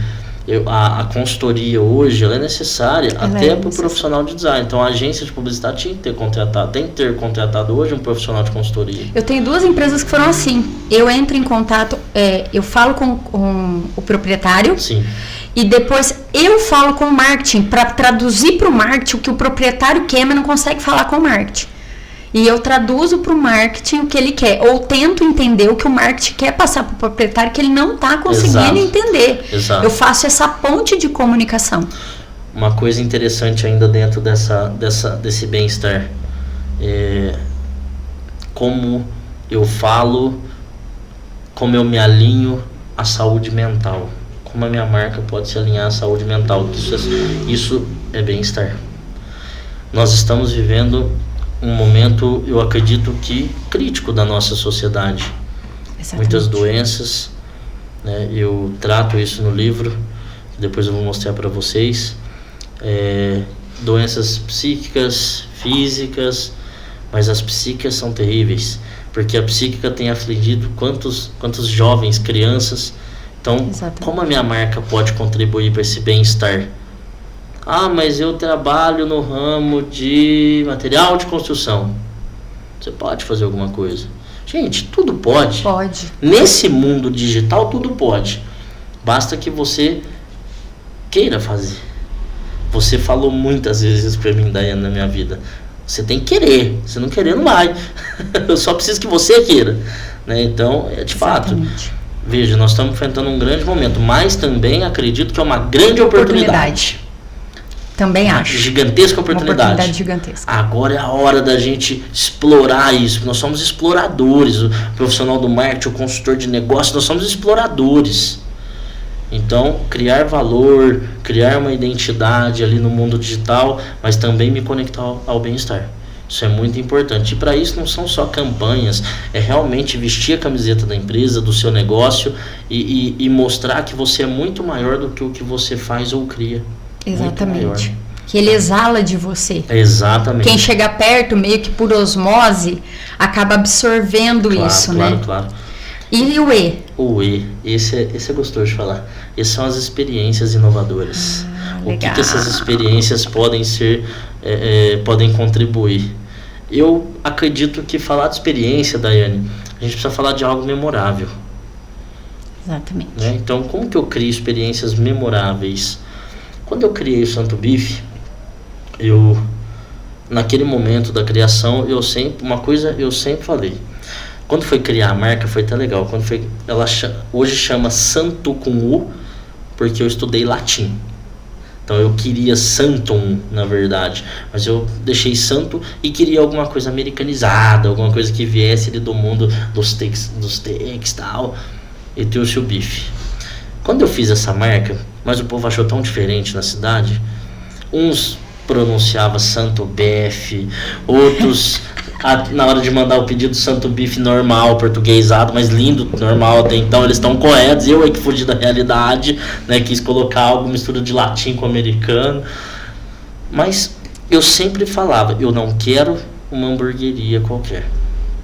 a consultoria hoje ela é necessária até para o profissional de design. Então a agência de publicidade tem que ter contratado hoje um profissional de consultoria. Eu tenho 2 empresas que foram assim. Eu entro em contato, eu falo com o proprietário. Sim. E depois eu falo com o marketing para traduzir para o marketing o que o proprietário quer, mas não consegue falar com o marketing. E eu traduzo para o marketing o que ele quer. Ou tento entender o que o marketing quer passar para o proprietário que ele não está conseguindo entender. Exato. Eu faço essa ponte de comunicação. Uma coisa interessante ainda dentro desse bem-estar. Como eu falo, como eu me alinho à saúde mental. Como a minha marca pode se alinhar à saúde mental. Isso é bem-estar. Nós estamos vivendo um momento, eu acredito que crítico da nossa sociedade. Exatamente. Muitas doenças, né? Eu trato isso no livro, depois eu vou mostrar para vocês. Doenças psíquicas, físicas, mas as psíquicas são terríveis, porque a psíquica tem afligido quantos jovens, crianças. Então, Exatamente. como a minha marca pode contribuir para esse bem-estar? Ah, mas eu trabalho no ramo de material de construção. Você pode fazer alguma coisa. Gente, tudo pode. Pode. Nesse mundo digital, tudo pode. Basta que você queira fazer. Você falou muitas vezes para mim, Daiane, na minha vida. Você tem que querer. Se não querer, não vai. Eu só preciso que você queira. Né? Então, de fato, veja, nós estamos enfrentando um grande momento, mas também acredito que é uma grande oportunidade. Também acho. Gigantesca oportunidade. Uma oportunidade gigantesca. Agora é a hora da gente explorar isso. Nós somos exploradores. O profissional do marketing, o consultor de negócio, nós somos exploradores. Então, criar valor, criar uma identidade ali no mundo digital, mas também me conectar ao bem-estar. Isso é muito importante. E para isso não são só campanhas, é realmente vestir a camiseta da empresa, do seu negócio e mostrar que você é muito maior do que o que você faz ou cria. Exatamente. Que ele exala de você. Exatamente. Quem chega perto, meio que por osmose, acaba absorvendo isso, né? Claro. E o E? O E, esse é gostoso de falar. Essas são as experiências inovadoras. O que essas experiências podem ser, podem contribuir? Eu acredito que falar de experiência, Daiane, a gente precisa falar de algo memorável. Exatamente. Né? Então, como que eu crio experiências memoráveis? Quando eu criei o Santo Bife, naquele momento da criação, eu sempre falei. Quando foi criar a marca, foi até legal. Hoje chama Santo com U, porque eu estudei latim. Então eu queria Santum, na verdade. Mas eu deixei Santo e queria alguma coisa americanizada, alguma coisa que viesse ali do mundo dos steaks e tal. E trouxe o bife. Quando eu fiz essa marca, mas o povo achou tão diferente na cidade. Uns pronunciavam Santo Beef, outros na hora de mandar o pedido Santo Bife normal, portuguesado, mas lindo, normal até então, eles estão corretos. Eu que fugi da realidade, né, quis colocar algo mistura de latim com americano. Mas eu sempre falava, eu não quero uma hamburgueria qualquer,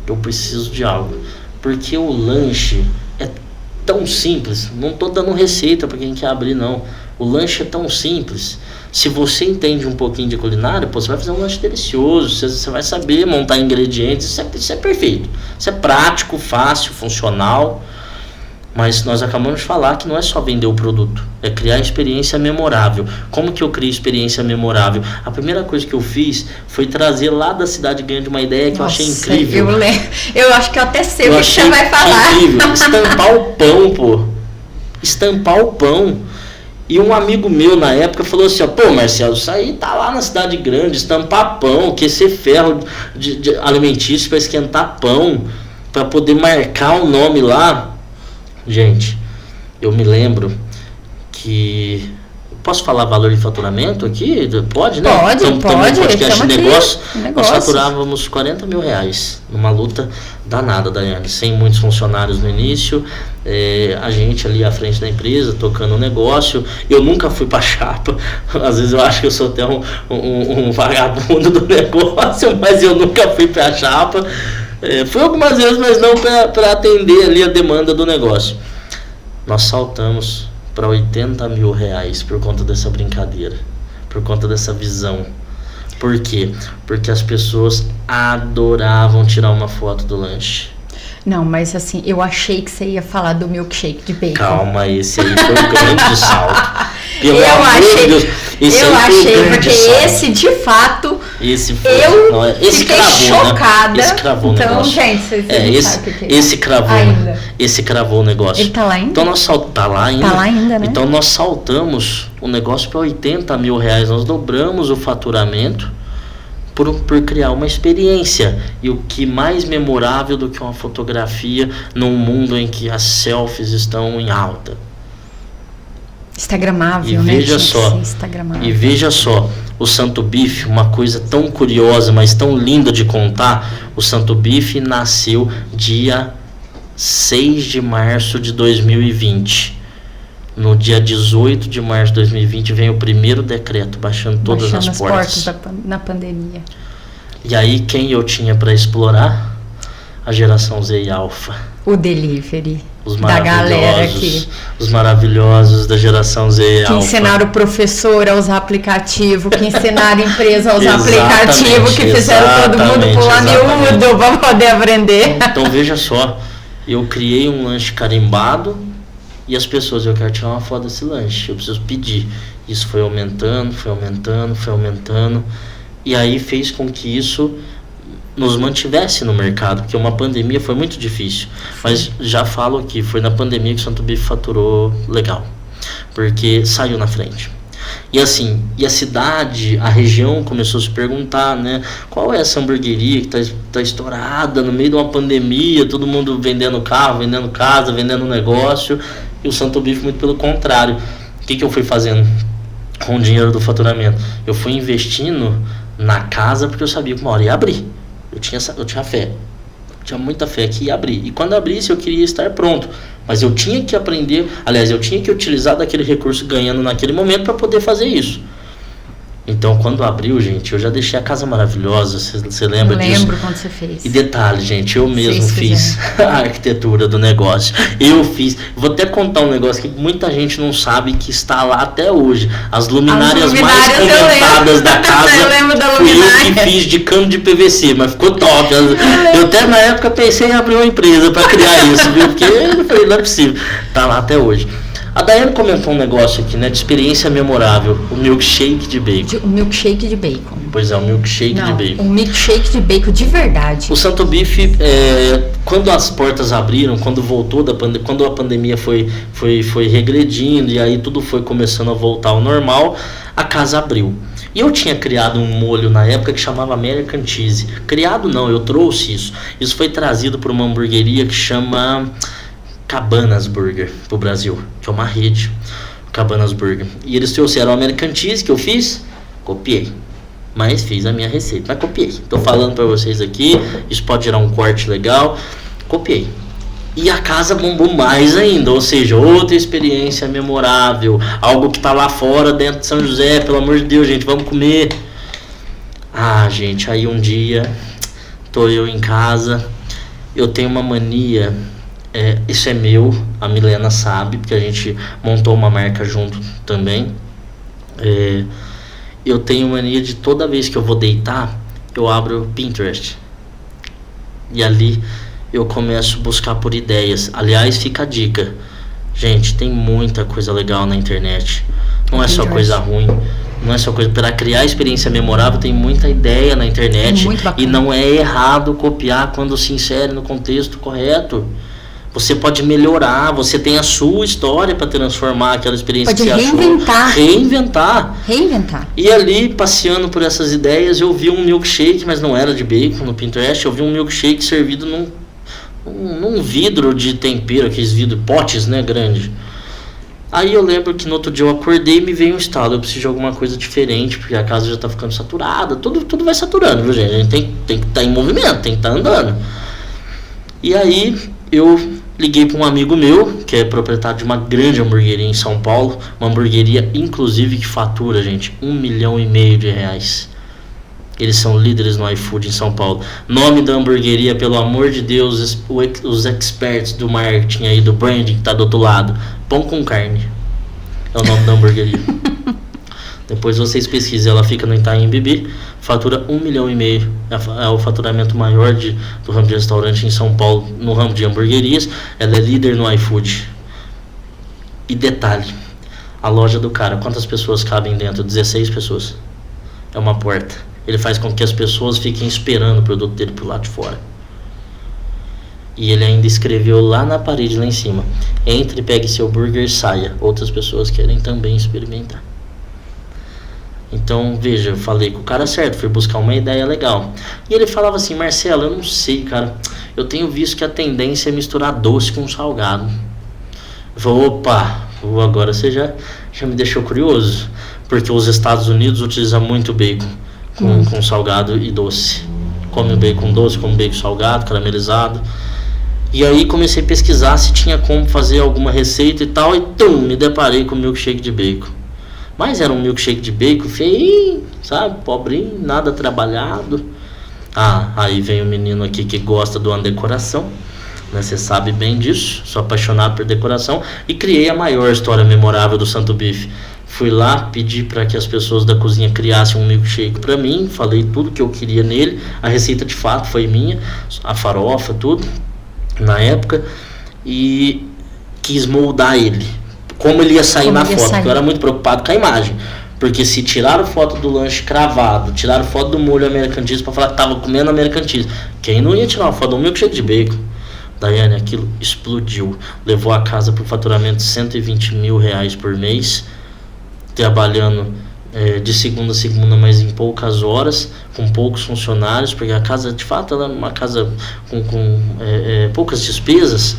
eu preciso de algo, porque o lanche é tão simples. Não tô dando receita para quem quer abrir, não. O lanche é tão simples. Se você entende um pouquinho de culinária, você vai fazer um lanche delicioso, você vai saber montar ingredientes, isso é perfeito. Isso é prático, fácil, funcional. Mas nós acabamos de falar que não é só vender o produto, é criar experiência memorável. Como que eu crio experiência memorável? A primeira coisa que eu fiz foi trazer lá da Cidade Grande uma ideia que eu achei incrível. Eu acho que eu até sei o que você vai falar. Incrível. Estampar o pão, pô. Estampar o pão. E um amigo meu na época falou assim, pô, Marcelo, isso aí tá lá na Cidade Grande, estampar pão, aquecer ferro de alimentício para esquentar pão, para poder marcar o nome lá. Gente, eu me lembro que... Posso falar valor de faturamento aqui? Pode, né? Pode. Podcast de negócio. Nós faturávamos R$40 mil numa luta danada, Daiane, sem muitos funcionários no início, a gente ali à frente da empresa, tocando o negócio. Eu nunca fui pra chapa, às vezes eu acho que eu sou até um vagabundo do negócio, mas eu nunca fui pra chapa. Fui algumas vezes, mas não para atender ali a demanda do negócio. Nós saltamos para R$80 mil por conta dessa brincadeira, por conta dessa visão. Por quê? Porque as pessoas adoravam tirar uma foto do lanche. Não, mas assim, eu achei que você ia falar do milkshake de bacon. Calma, esse aí foi um grande salto. Eu achei, porque esse de fato, esse fiquei chocada. Né? Esse cravou então, o negócio. Gente, vocês não sabem o que é. Esse cravou o negócio. Ele tá lá ainda? Então nós tá lá ainda, né? Então nós saltamos o negócio para R$80 mil. Nós dobramos o faturamento por criar uma experiência. E o que mais memorável do que uma fotografia num mundo em que as selfies estão em alta. Instagramável, e veja só, O Santo Bife, uma coisa tão curiosa, mas tão linda de contar, o Santo Bife nasceu dia 6 de março de 2020. No dia 18 de março de 2020 vem o primeiro decreto baixando todas as portas na pandemia. E aí quem eu tinha para explorar? A geração Z e Alpha. O delivery Os da galera aqui. Os maravilhosos da geração Z e Que Alpha. ensinaram o professor a usar aplicativo, que ensinaram a empresa a usar aplicativo, que fizeram todo mundo pular miúdo para poder aprender. Então veja só, eu criei um lanche carimbado e as pessoas, eu quero tirar uma foto desse lanche, eu preciso pedir. Isso foi aumentando. E aí fez com que isso nos mantivesse no mercado, porque uma pandemia foi muito difícil. Mas já falo aqui, foi na pandemia que o Santo Bife faturou legal, porque saiu na frente. E assim, e a cidade, a região começou a se perguntar, né? Qual é essa hamburgueria que tá estourada no meio de uma pandemia, todo mundo vendendo carro, vendendo casa, vendendo negócio, e o Santo Bife muito pelo contrário. O que eu fui fazendo com o dinheiro do faturamento? Eu fui investindo na casa porque eu sabia que uma hora ia abrir. Eu tinha fé. Eu tinha muita fé que ia abrir. E quando abrisse eu queria estar pronto. Mas eu tinha que aprender, aliás, eu tinha que utilizar daquele recurso ganhando naquele momento para poder fazer isso. Então, quando abriu, gente, eu já deixei a casa maravilhosa. Você lembra disso? Eu lembro quando você fez. E detalhe, gente, eu mesmo fiz a arquitetura do negócio. Eu fiz. Vou até contar um negócio que muita gente não sabe, que está lá até hoje. As luminárias mais comentadas da casa. Eu lembro da fui luminária. eu que fiz de cano de PVC, mas ficou top. Eu até na época pensei em abrir uma empresa para criar isso, viu? Porque eu falei, não é possível. Tá lá até hoje. A Daiane comentou um negócio aqui, né, de experiência memorável, o milkshake de bacon. O milkshake de bacon. Pois é, o milkshake de bacon. O milkshake de bacon de verdade. O Santo Bife, quando as portas abriram, quando voltou quando a pandemia foi regredindo e aí tudo foi começando a voltar ao normal, a casa abriu. E eu tinha criado um molho na época que chamava American Cheese. Criado não, eu trouxe isso. Isso foi trazido por uma hamburgueria que chama Cabanas Burger pro Brasil, que é uma rede, Cabanas Burger. E eles trouxeram o American Cheese que eu fiz, copiei. Mas fiz a minha receita, mas copiei. Tô falando pra vocês aqui, isso pode gerar um corte legal. Copiei. E a casa bombou mais ainda, ou seja, outra experiência memorável, algo que tá lá fora dentro de São José, pelo amor de Deus, gente, vamos comer. Ah, gente, aí um dia tô eu em casa, eu tenho uma mania. Isso é meu, a Milena sabe, porque a gente montou uma marca junto também. Eu tenho mania de toda vez que eu vou deitar, eu abro o Pinterest. E ali eu começo a buscar por ideias. Aliás, fica a dica. Gente, tem muita coisa legal na internet. Não é só coisa ruim. Não é só coisa. Para criar experiência memorável, tem muita ideia na internet. E não é errado copiar quando se insere no contexto correto. Você pode melhorar, você tem a sua história para transformar aquela experiência que você achou. Reinventar. E ali, passeando por essas ideias, eu vi um milkshake, mas não era de bacon no Pinterest. Eu vi um milkshake servido num vidro de tempero, aqueles vidros, potes, né, grande. Aí eu lembro que no outro dia eu acordei e me veio um estado, eu preciso de alguma coisa diferente, porque a casa já tá ficando saturada, tudo vai saturando, viu, gente? A gente tem que estar em movimento, tem que estar andando. E aí eu liguei para um amigo meu, que é proprietário de uma grande hamburgueria em São Paulo, uma hamburgueria inclusive que fatura, gente, R$1,5 milhão de reais. Eles são líderes no iFood em São Paulo. Nome da hamburgueria, pelo amor de Deus, os experts do marketing aí, do branding que tá do outro lado. Pão com carne é o nome da hamburgueria. Depois vocês pesquisem, ela fica no Itaim Bibi, fatura R$1,5 milhão. É o faturamento maior do ramo de restaurante em São Paulo, no ramo de hamburguerias. Ela é líder no iFood. E detalhe, a loja do cara, quantas pessoas cabem dentro? 16 pessoas. É uma porta. Ele faz com que as pessoas fiquem esperando o produto dele por lá de fora. E ele ainda escreveu lá na parede, lá em cima: entre, pegue seu burger e saia. Outras pessoas querem também experimentar. Então, veja, eu falei com o cara certo, fui buscar uma ideia legal. E ele falava assim: Marcelo, eu não sei, cara, eu tenho visto que a tendência é misturar doce com salgado. Eu falei: opa, agora você já me deixou curioso. porque os Estados Unidos utilizam muito bacon com salgado e doce. Come o bacon doce, come bacon salgado, caramelizado. E aí comecei a pesquisar se tinha como fazer alguma receita e tal, e me deparei com o milkshake de bacon. Mas era um milkshake de bacon feio, sabe, pobrinho, nada trabalhado. Aí vem o menino aqui que gosta de uma decoração, né? Você sabe bem disso, sou apaixonado por decoração, e criei a maior história memorável do Santo Bife. Fui lá, pedi para que as pessoas da cozinha criassem um milkshake para mim, falei tudo que eu queria nele, a receita de fato foi minha, a farofa, tudo, na época, e quis moldar ele, como ele ia sair na foto, porque eu era muito preocupado com a imagem, porque se tiraram foto do lanche cravado, tiraram foto do molho American Cheese para falar que tava comendo American Cheese, quem não ia tirar uma foto do milkshake de bacon? Daiane, aquilo explodiu, levou a casa para o faturamento de R$120 mil por mês, trabalhando de segunda a segunda, mas em poucas horas, com poucos funcionários, porque a casa, de fato, ela é uma casa com poucas despesas.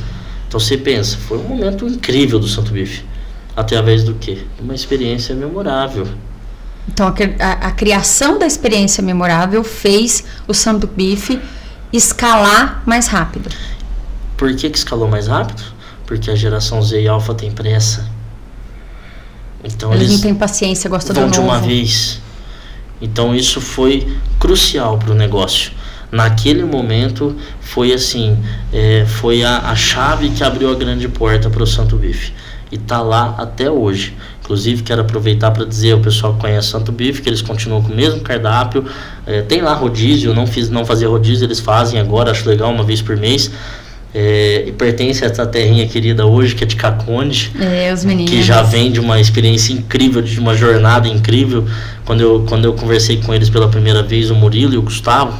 Então você pensa, foi um momento incrível do Santo Bife, através do quê? Uma experiência memorável. Então a criação da experiência memorável fez o Santo Bife escalar mais rápido. Por que escalou mais rápido? Porque a geração Z e Alpha tem pressa. Então eles não têm paciência, gostam do novo. Vão de uma vez. Então isso foi crucial para o negócio. Naquele momento foi assim, foi a chave que abriu a grande porta para o Santo Bife. E tá lá até hoje. Inclusive quero aproveitar para dizer ao pessoal que conhece Santo Bife que eles continuam com o mesmo cardápio. Tem lá rodízio, não fazia rodízio, eles fazem agora, acho legal, uma vez por mês. E pertence a essa terrinha querida hoje, que é de Caconde, os meninos, que já vem de uma experiência incrível, de uma jornada incrível. Quando eu conversei com eles pela primeira vez, o Murilo e o Gustavo.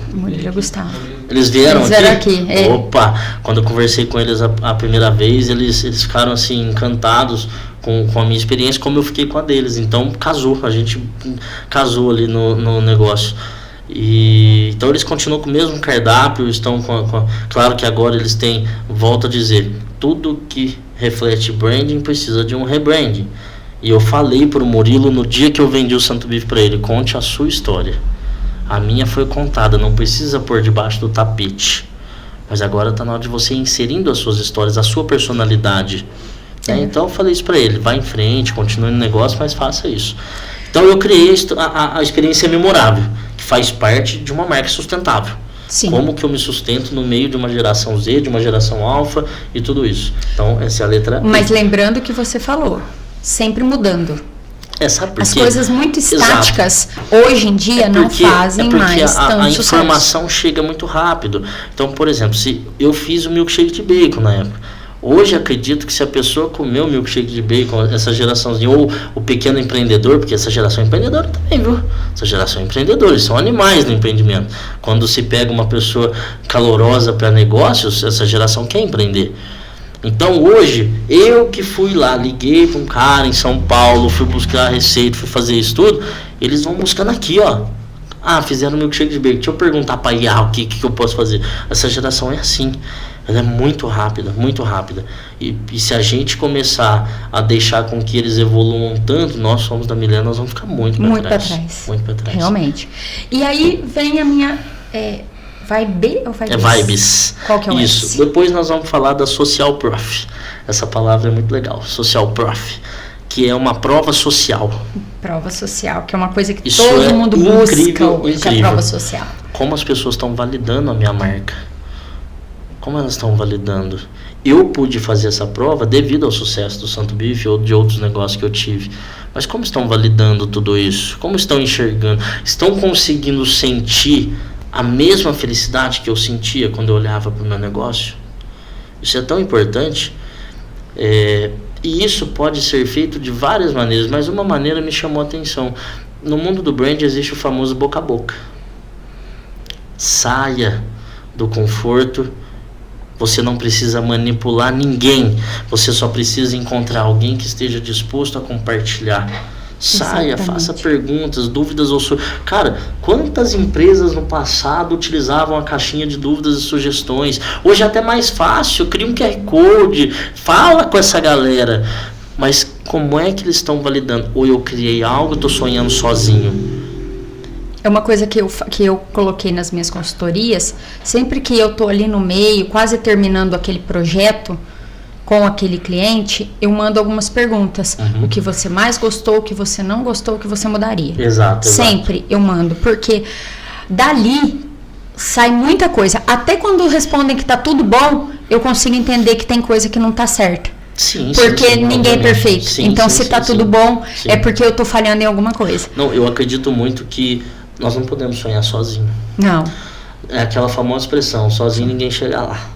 Eles vieram aqui? Opa! Quando eu conversei com eles a primeira vez, eles ficaram assim encantados com a minha experiência, como eu fiquei com a deles. Então a gente casou ali no negócio. Então eles continuam com o mesmo cardápio, estão claro que agora eles têm, volto a dizer, tudo que reflete branding precisa de um rebranding. E eu falei pro Murilo no dia que eu vendi o Santo Bife para ele, conte a sua história. A minha foi contada, não precisa pôr debaixo do tapete. Mas agora está na hora de você ir inserindo as suas histórias, a sua personalidade. Então eu falei isso para ele, vá em frente, continue no negócio, mas faça isso. Então eu criei a experiência memorável, que faz parte de uma marca sustentável. Sim. Como que eu me sustento no meio de uma geração Z, de uma geração alfa e tudo isso. Então essa é a letra E. Mas lembrando que você falou, sempre mudando. Sabe por As quê? coisas muito estáticas, hoje em dia, não fazem mais tanto sucesso. A informação chega muito rápido. Então, por exemplo, se eu fiz o milkshake de bacon na época, hoje acredito que se a pessoa comeu o milkshake de bacon, essa geraçãozinha, ou o pequeno empreendedor, porque essa geração empreendedora também, viu? Essa geração empreendedora, eles são animais no empreendimento. Quando se pega uma pessoa calorosa para negócios, essa geração quer empreender. Então hoje, eu que fui lá, liguei para um cara em São Paulo, fui buscar a receita, fui fazer isso tudo, eles vão buscando aqui, ó. Fizeram milkshake de bacon, deixa eu perguntar para IA o que eu posso fazer. Essa geração é assim, ela é muito rápida, muito rápida. E se a gente começar a deixar com que eles evoluam tanto, nós somos da Milena, nós vamos ficar muito para trás. Muito para trás. Realmente. E aí vem a minha... Vibe ou Vibes? Vibes. Qual que é o Isso. S? Depois nós vamos falar da Social Prof. Essa palavra é muito legal. Social Prof. Que é uma prova social. Prova social, que é uma coisa que Isso todo mundo busca incrível. a prova social. Como as pessoas estão validando a minha marca. Como elas estão validando. Eu pude fazer essa prova devido ao sucesso do Santo Bife ou de outros negócios que eu tive. Mas como estão validando tudo isso? Como estão enxergando? Estão conseguindo sentir a mesma felicidade que eu sentia quando eu olhava para o meu negócio? Isso é tão importante. E isso pode ser feito de várias maneiras, mas uma maneira me chamou a atenção. No mundo do brand existe o famoso boca a boca. Saia do conforto. Você não precisa manipular ninguém. Você só precisa encontrar alguém que esteja disposto a compartilhar. Saia, faça perguntas, dúvidas ou Cara, quantas empresas no passado utilizavam a caixinha de dúvidas e sugestões? Hoje é até mais fácil, cria um QR Code, fala com essa galera. Mas como é que eles estão validando? Ou eu criei algo e estou sonhando sozinho? É uma coisa que eu coloquei nas minhas consultorias. Sempre que eu tô ali no meio, quase terminando aquele projeto com aquele cliente, eu mando algumas perguntas. O que você mais gostou, o que você não gostou, o que você mudaria. Exato. Sempre eu mando, porque dali sai muita coisa. Até quando respondem que tá tudo bom, eu consigo entender que tem coisa que não tá certa. Sim, porque sim, ninguém é perfeito. Sim, então, sim, se tá tudo bom, é porque eu tô falhando em alguma coisa. Não, eu acredito muito que nós não podemos sonhar sozinho. Não. É aquela famosa expressão, sozinho ninguém chega lá.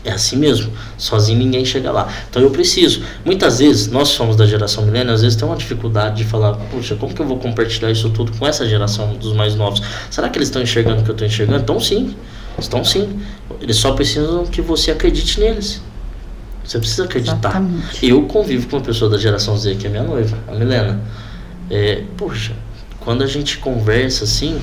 É assim mesmo, sozinho ninguém chega lá. Então eu preciso. Muitas vezes, nós somos da geração milênio, às vezes tem uma dificuldade de falar, puxa, como que eu vou compartilhar isso tudo com essa geração dos mais novos? Será que eles estão enxergando o que eu estou enxergando? Estão sim. Eles só precisam que você acredite neles. Você precisa acreditar. Exatamente. Eu convivo com uma pessoa da geração Z, que é minha noiva, a Milena. Puxa, quando a gente conversa assim,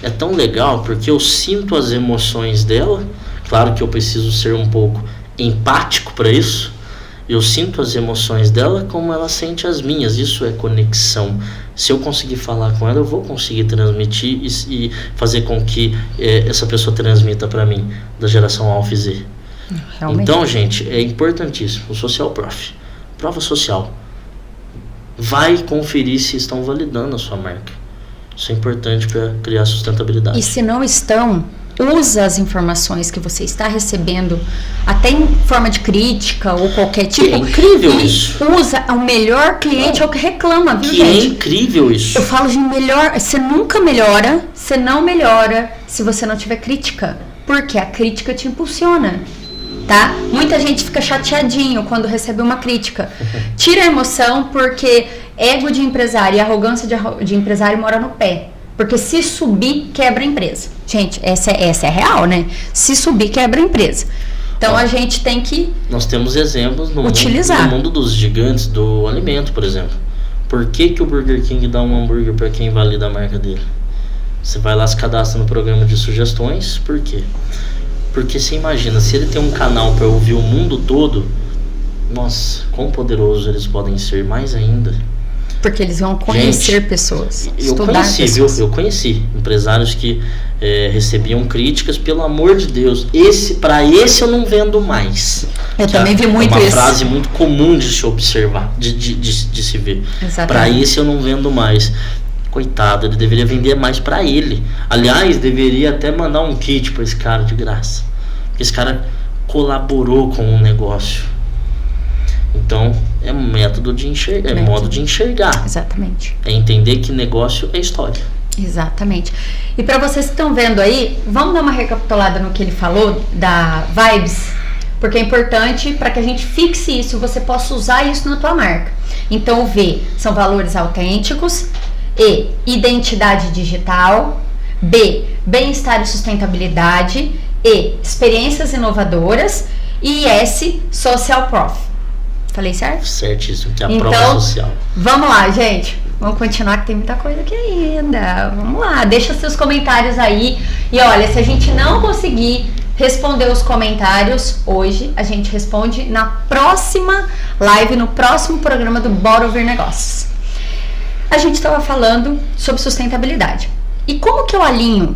é tão legal, porque eu sinto as emoções dela. Claro que eu preciso ser um pouco empático para isso. Eu sinto as emoções dela como ela sente as minhas. Isso é conexão. Se eu conseguir falar com ela, eu vou conseguir transmitir e fazer com que essa pessoa transmita para mim, da geração Alpha Z. Realmente. Então, gente, é importantíssimo. O Social Prof, prova social, vai conferir se estão validando a sua marca. Isso é importante para criar sustentabilidade. E se não estão, usa as informações que você está recebendo, até em forma de crítica ou qualquer tipo. É incrível isso. Usa o melhor cliente é o que reclama, viu, gente? É incrível isso. Eu falo de melhor, você nunca melhora, você não melhora se você não tiver crítica, porque a crítica te impulsiona. Tá? Muita gente fica chateadinho quando recebe uma crítica. Tira a emoção, porque ego de empresário e arrogância de empresário mora no pé. Porque se subir, quebra a empresa. Gente, essa é real, né? Se subir, quebra a empresa. Então a gente tem que nós temos exemplos no utilizar. No mundo dos gigantes do alimento, por exemplo. Por que o Burger King dá um hambúrguer para quem valida a marca dele? Você vai lá, se cadastra no programa de sugestões. Por quê? Porque você imagina, se ele tem um canal para ouvir o mundo todo, nossa, quão poderosos eles podem ser, mais ainda. Porque eles vão conhecer pessoas, estudar pessoas. Eu conheci empresários que recebiam críticas, pelo amor de Deus, para esse eu não vendo mais. Eu também vi muito isso. É uma frase muito comum de se observar, de se ver. Para esse eu não vendo mais. Coitado, ele deveria vender mais para ele. Aliás, deveria até mandar um kit para esse cara de graça. Porque esse cara colaborou com o negócio. Então, é um método de enxergar, é modo de enxergar. Exatamente. É entender que negócio é história. Exatamente. E para vocês que estão vendo aí, vamos dar uma recapitulada no que ele falou da Vibes, porque é importante para que a gente fixe isso, você possa usar isso na tua marca. Então, o V são valores autênticos, E, identidade digital, B, bem-estar e sustentabilidade, E, experiências inovadoras e S, social prof. Falei certo? Certíssimo, que é a prova social. Vamos lá, gente. Vamos continuar que tem muita coisa aqui ainda. Vamos lá, deixa seus comentários aí. E olha, se a gente não conseguir responder os comentários hoje, a gente responde na próxima live, no próximo programa do Bora Ouvir Negócios. A gente estava falando sobre sustentabilidade. E como que eu alinho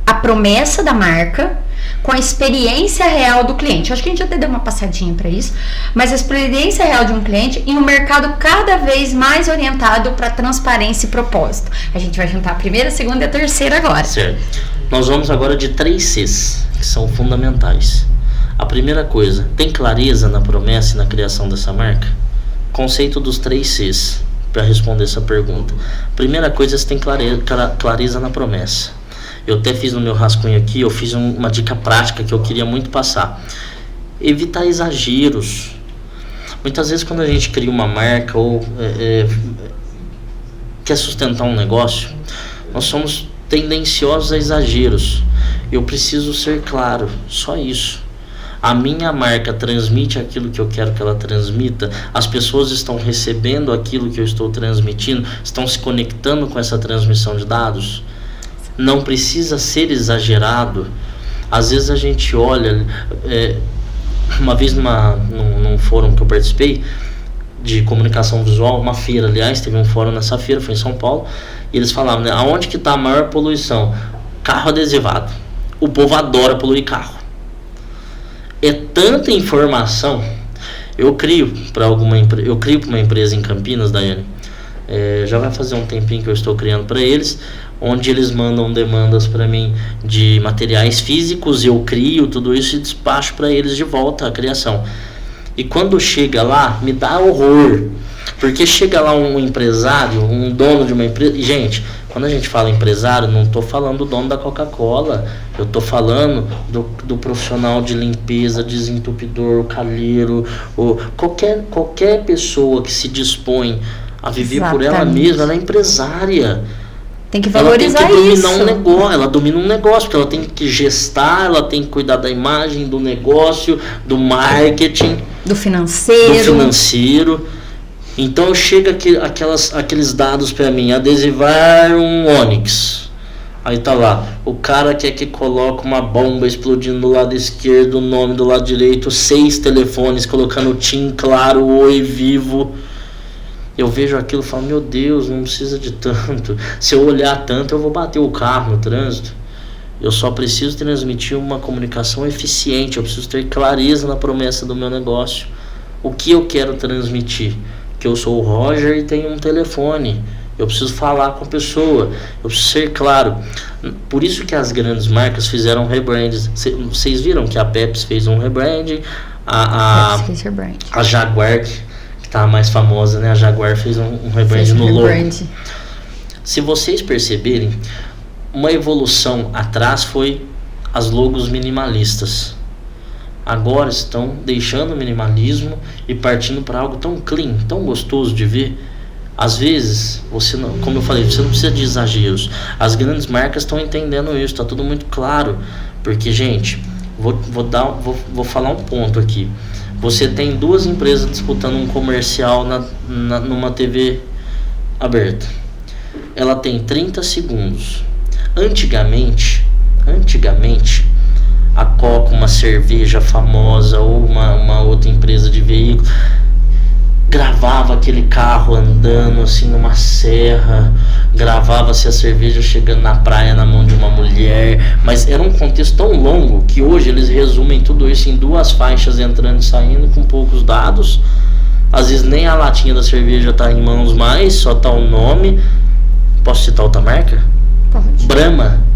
a promessa da marca com a experiência real do cliente? Acho que a gente até deu uma passadinha para isso, mas a experiência real de um cliente em um mercado cada vez mais orientado para transparência e propósito. A gente vai juntar a primeira, a segunda e a terceira agora. Certo. Nós vamos agora de 3 Cs, que são fundamentais. A primeira coisa, tem clareza na promessa e na criação dessa marca? Conceito dos 3 Cs, para responder essa pergunta. Primeira coisa, você tem clareza na promessa. Eu até fiz no meu rascunho aqui, eu fiz uma dica prática que eu queria muito passar. Evitar exageros. Muitas vezes quando a gente cria uma marca ou quer sustentar um negócio, nós somos tendenciosos a exageros. Eu preciso ser claro, só isso. A minha marca transmite aquilo que eu quero que ela transmita, as pessoas estão recebendo aquilo que eu estou transmitindo, estão se conectando com essa transmissão de dados. Não precisa ser exagerado. Às vezes a gente olha, uma vez num fórum que eu participei, de comunicação visual, uma feira, aliás, teve um fórum nessa feira, foi em São Paulo, e eles falavam, né, aonde que está a maior poluição? Carro adesivado. O povo adora poluir carro. É tanta informação. Eu crio para uma empresa em Campinas, Daiane, já vai fazer um tempinho que eu estou criando para eles, onde eles mandam demandas para mim de materiais físicos, eu crio tudo isso e despacho para eles de volta a criação. E quando chega lá, me dá horror, porque chega lá um empresário, um dono de uma empresa, e gente, quando a gente fala empresário, não estou falando do dono da Coca-Cola, eu estou falando do profissional de limpeza, desentupidor, calheiro, ou qualquer pessoa que se dispõe a viver por ela mesma, ela é empresária. Tem que valorizar ela tem que isso. dominar um negócio, ela domina um negócio, porque ela tem que gestar, ela tem que cuidar da imagem, do negócio, do marketing, do financeiro. Então chega aqueles dados para mim, adesivar um Onix. Aí tá lá, o cara quer que coloque uma bomba explodindo do lado esquerdo, o nome do lado direito, 6 telefones, colocando TIM, Claro, Oi, Vivo. Eu vejo aquilo e falo, meu Deus, não precisa de tanto. Se eu olhar tanto, eu vou bater o carro no trânsito. Eu só preciso transmitir uma comunicação eficiente, eu preciso ter clareza na promessa do meu negócio. O que eu quero transmitir? Que eu sou o Roger e tenho um telefone. Eu preciso falar com a pessoa, eu preciso ser claro. Por isso que as grandes marcas fizeram rebranding. Vocês viram que a Pepsi fez um rebranding, a Jaguar, que tá mais famosa, né? A Jaguar fez um rebranding no logo. Se vocês perceberem, uma evolução atrás foi as logos minimalistas. Agora estão deixando o minimalismo e partindo para algo tão clean, tão gostoso de ver. Às vezes, você não, como eu falei, você não precisa de exageros. As grandes marcas estão entendendo isso, está tudo muito claro. Porque, gente, vou falar um ponto aqui. Você tem 2 empresas disputando um comercial numa TV aberta. Ela tem 30 segundos. Antigamente, a Coca, uma cerveja famosa ou uma outra empresa de veículo, gravava aquele carro andando assim numa serra, gravava-se a cerveja chegando na praia na mão de uma mulher, mas era um contexto tão longo que hoje eles resumem tudo isso em 2 faixas entrando e saindo com poucos dados. Às vezes nem a latinha da cerveja está em mãos mais, só está o nome. Posso citar outra marca? Pode. Brahma.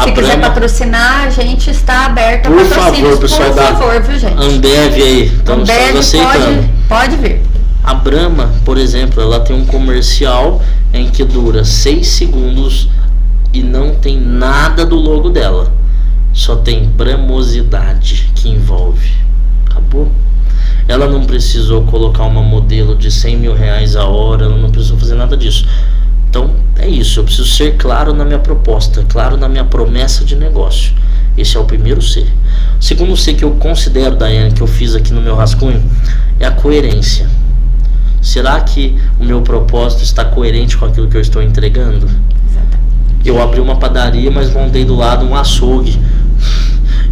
Se quiser patrocinar, a gente está aberto a patrocínios, por favor, viu, gente? Ambev aí, estamos aceitando. Pode vir. A Brahma, por exemplo, ela tem um comercial em que dura 6 segundos e não tem nada do logo dela. Só tem bramosidade que envolve. Acabou. Ela não precisou colocar uma modelo de 100 mil reais a hora, ela não precisou fazer nada disso. Então, é isso, eu preciso ser claro na minha proposta, claro na minha promessa de negócio. Esse é o primeiro C. O segundo C que eu considero, Daiane, que eu fiz aqui no meu rascunho, é a coerência. Será que o meu propósito está coerente com aquilo que eu estou entregando? Exatamente. Eu abri uma padaria, mas montei do lado um açougue.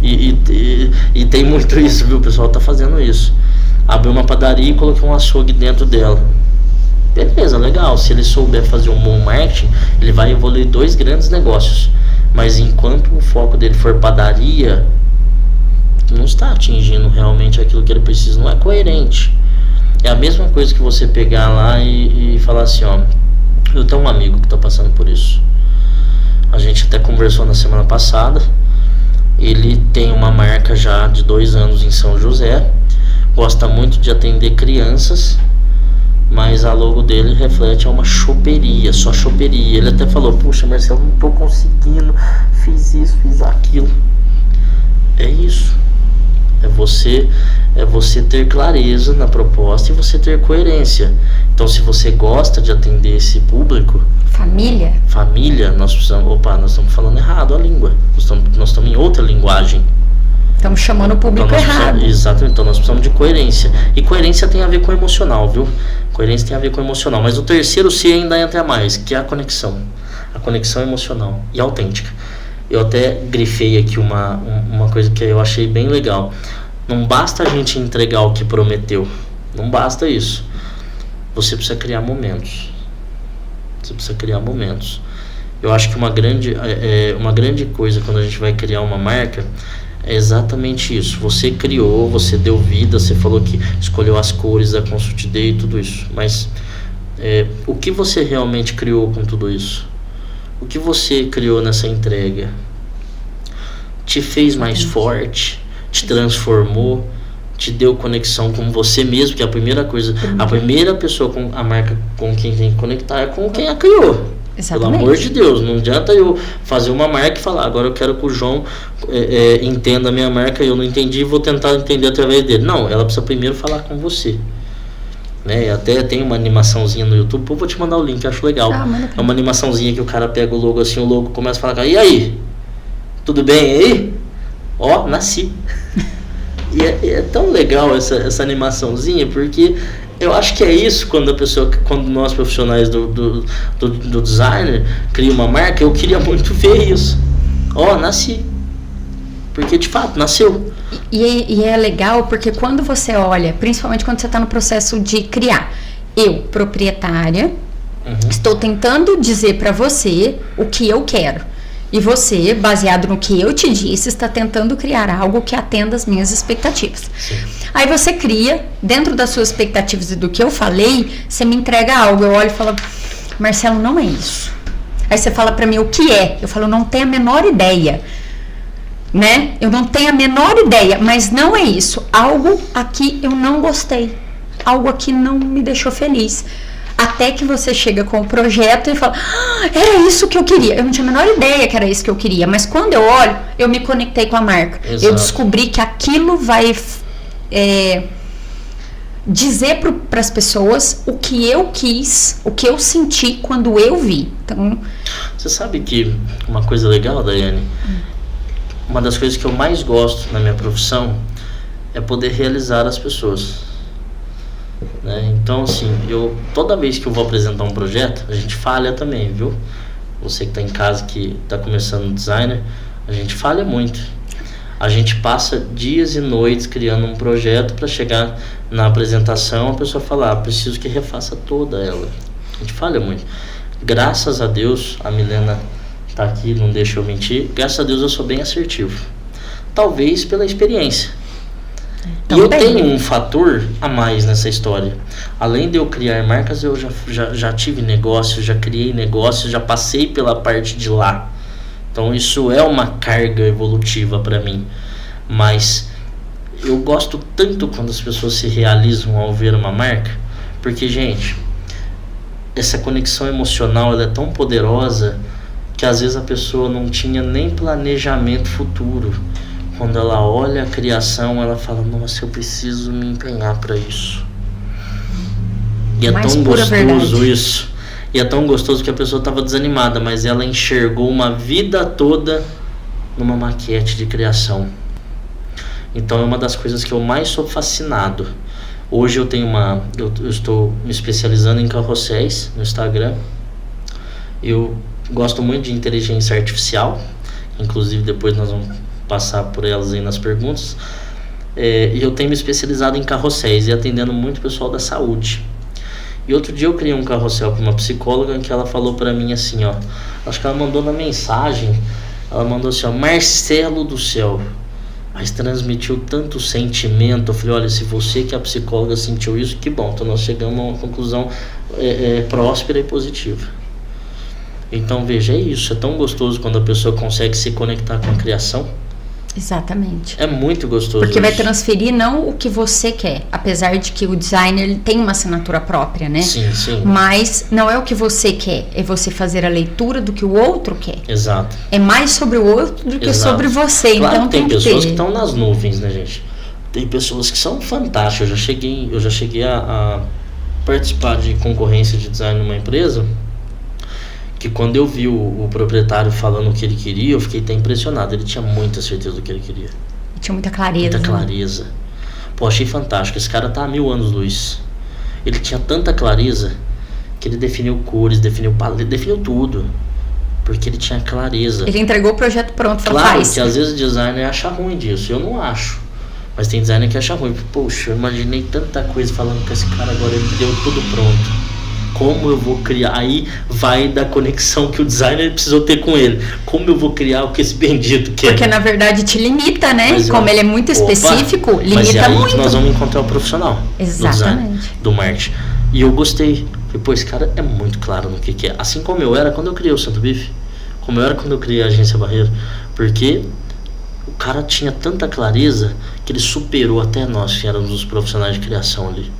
E tem muito isso, viu? O pessoal está fazendo isso. Abri uma padaria e coloquei um açougue dentro dela. Beleza, legal. Se ele souber fazer um bom marketing, ele vai evoluir 2 grandes negócios. Mas enquanto o foco dele for padaria, não está atingindo realmente aquilo que ele precisa, não é coerente. É a mesma coisa que você pegar lá e falar assim, ó, eu tenho um amigo que está passando por isso. A gente até conversou na semana passada. Ele tem uma marca já de 2 anos em São José, gosta muito de atender crianças, mas a logo dele reflete uma choperia, só choperia. Ele até falou, puxa, Marcelo, não tô conseguindo, fiz isso, fiz aquilo. É isso. É você ter clareza na proposta e você ter coerência. Então, se você gosta de atender esse público, família, nós estamos falando errado a língua. Nós estamos em outra linguagem. Estamos chamando o público errado. Exatamente, então nós precisamos de coerência. E coerência tem a ver com emocional, viu? Coerência tem a ver com emocional. Mas o terceiro C ainda entra mais, que é a conexão. A conexão emocional e autêntica. Eu até grifei aqui uma coisa que eu achei bem legal. Não basta a gente entregar o que prometeu. Não basta isso. você precisa criar momentos. Você precisa criar momentos. Eu acho que uma grande coisa quando a gente vai criar uma marca é exatamente isso. Você criou, você deu vida, você falou que escolheu as cores da Consult Day e tudo isso. Mas o que você realmente criou com tudo isso? O que você criou nessa entrega? Te fez mais forte? Te transformou? Te deu conexão com você mesmo? Que é a primeira coisa. A primeira pessoa com a marca com quem tem que conectar é com quem a criou. Exatamente. Pelo amor de Deus, não adianta eu fazer uma marca e falar, agora eu quero que o João entenda a minha marca, eu não entendi, vou tentar entender através dele. Não, ela precisa primeiro falar com você. Né? Até tem uma animaçãozinha no YouTube, eu vou te mandar o link, eu acho legal. É uma animação,zinha que o cara pega o logo assim, o logo começa a falar, e aí? Tudo bem aí? Ó, nasci. E é tão legal essa animaçãozinha, porque eu acho que é isso quando nós profissionais do designer cria uma marca, eu queria muito ver isso. Ó, nasci. Porque de fato, nasceu. E é legal porque quando você olha, principalmente quando você está no processo de criar, eu, proprietária, estou tentando dizer para você o que eu quero. E você, baseado no que eu te disse, está tentando criar algo que atenda às minhas expectativas. Sim. Aí você cria, dentro das suas expectativas e do que eu falei, você me entrega algo. Eu olho e falo, Marcelo, não é isso. Aí você fala pra mim o que é. Eu falo, não tenho a menor ideia. Né? Eu não tenho a menor ideia, mas não é isso. Algo aqui eu não gostei. Algo aqui não me deixou feliz. Até que você chega com o projeto e fala, era isso que eu queria. Eu não tinha a menor ideia que era isso que eu queria, mas quando eu olho, eu me conectei com a marca. Exato. Eu descobri que aquilo vai dizer para as pessoas o que eu quis, o que eu senti quando eu vi. Então, você sabe que uma coisa legal, Daiane, uma das coisas que eu mais gosto na minha profissão é poder realizar as pessoas. Né? Então, assim, toda vez que eu vou apresentar um projeto, a gente falha também, viu? Você que está em casa, que está começando designer, a gente falha muito. A gente passa dias e noites criando um projeto para chegar na apresentação, a pessoa falar, preciso que refaça toda ela. A gente falha muito. Graças a Deus, a Milena está aqui, não deixa eu mentir, graças a Deus eu sou bem assertivo. Talvez pela experiência. E eu tenho um fator a mais nessa história. Além de eu criar marcas, eu já tive negócios, já criei negócios, já passei pela parte de lá. Então isso é uma carga evolutiva para mim. Mas eu gosto tanto quando as pessoas se realizam ao ver uma marca, porque, gente, essa conexão emocional ela é tão poderosa que às vezes a pessoa não tinha nem planejamento futuro. Quando ela olha a criação, ela fala, nossa, eu preciso me empenhar para isso. E é tão gostoso isso. E é tão gostoso que a pessoa estava desanimada, mas ela enxergou uma vida toda numa maquete de criação. Então é uma das coisas que eu mais sou fascinado. Hoje eu estou me especializando em carrosséis no Instagram. Eu gosto muito de inteligência artificial. Inclusive depois nós vamos passar por elas aí nas perguntas. E eu tenho me especializado em carrosséis e atendendo muito o pessoal da saúde. E outro dia eu criei um carrossel para uma psicóloga que ela falou para mim assim, ó, acho que ela mandou na mensagem, ela mandou assim, ó, Marcelo do céu, mas transmitiu tanto sentimento. Eu falei, olha, se você que é a psicóloga sentiu isso, que bom, então nós chegamos a uma conclusão próspera e positiva. Então veja, é isso, é tão gostoso quando a pessoa consegue se conectar com a criação. Exatamente. É muito gostoso. Porque vai transferir não o que você quer, apesar de que o designer ele tem uma assinatura própria, né? Sim, sim. Mas não é o que você quer, é você fazer a leitura do que o outro quer. Exato. É mais sobre o outro do que sobre você. Claro, então tem que pessoas ter. que estão nas nuvens, né, gente? Tem pessoas que são fantásticas. Eu já cheguei a participar de concorrência de design numa empresa que quando eu vi o proprietário falando o que ele queria, eu fiquei até impressionado. Ele tinha muita certeza do que ele queria. E tinha muita clareza. Muita clareza. Pô, achei fantástico. Esse cara tá há 1000 anos-luz. Ele tinha tanta clareza que ele definiu cores, definiu paleta, definiu tudo. Porque ele tinha clareza. Ele entregou o projeto pronto, falou, claro faz. que às vezes o designer acha ruim disso. Eu não acho. Mas tem designer que acha ruim. Poxa, eu imaginei tanta coisa falando com esse cara, agora ele deu tudo pronto. Como eu vou criar? Aí vai da conexão que o designer precisou ter com ele. Como eu vou criar o que esse bendito quer? Porque na verdade te limita, né? Como ele é muito específico, limita mas é aí muito. Que nós vamos encontrar o profissional. Exatamente. Do design, do marketing. E eu gostei. Falei, pô, esse cara é muito claro no que é. Assim como eu era quando eu criei o Santo Bife. Como eu era quando eu criei a Agência Barreiro. Porque o cara tinha tanta clareza que ele superou até nós, que éramos os profissionais de criação ali.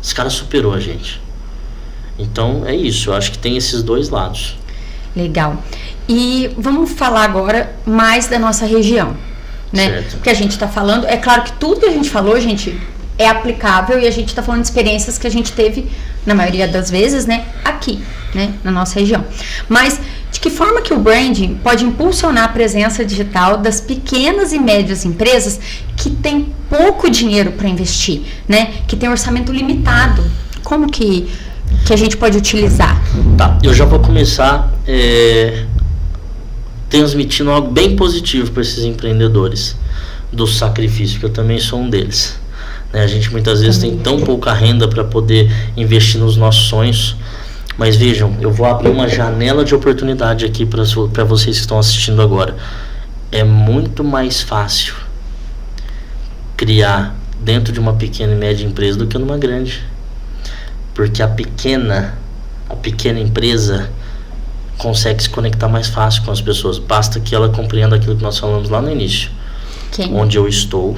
Esse cara superou a gente. Então é isso, eu acho que tem esses dois lados. Legal. E vamos falar agora mais da nossa região, né? Certo. Porque a gente está falando, é claro que tudo que a gente falou, gente, é aplicável e a gente está falando de experiências que a gente teve, na maioria das vezes, né, aqui, né, na nossa região. Mas de que forma que o branding pode impulsionar a presença digital das pequenas e médias empresas que têm pouco dinheiro para investir, né, que tem orçamento limitado? Como que a gente pode utilizar? Tá, eu já vou começar transmitindo algo bem positivo para esses empreendedores do sacrifício, que eu também sou um deles. A gente muitas vezes tem tão pouca renda para poder investir nos nossos sonhos, mas vejam, eu vou abrir uma janela de oportunidade aqui para vocês que estão assistindo agora. É muito mais fácil criar dentro de uma pequena e média empresa do que numa grande. Porque a pequena empresa consegue se conectar mais fácil com as pessoas. Basta que ela compreenda aquilo que nós falamos lá no início. Onde eu estou.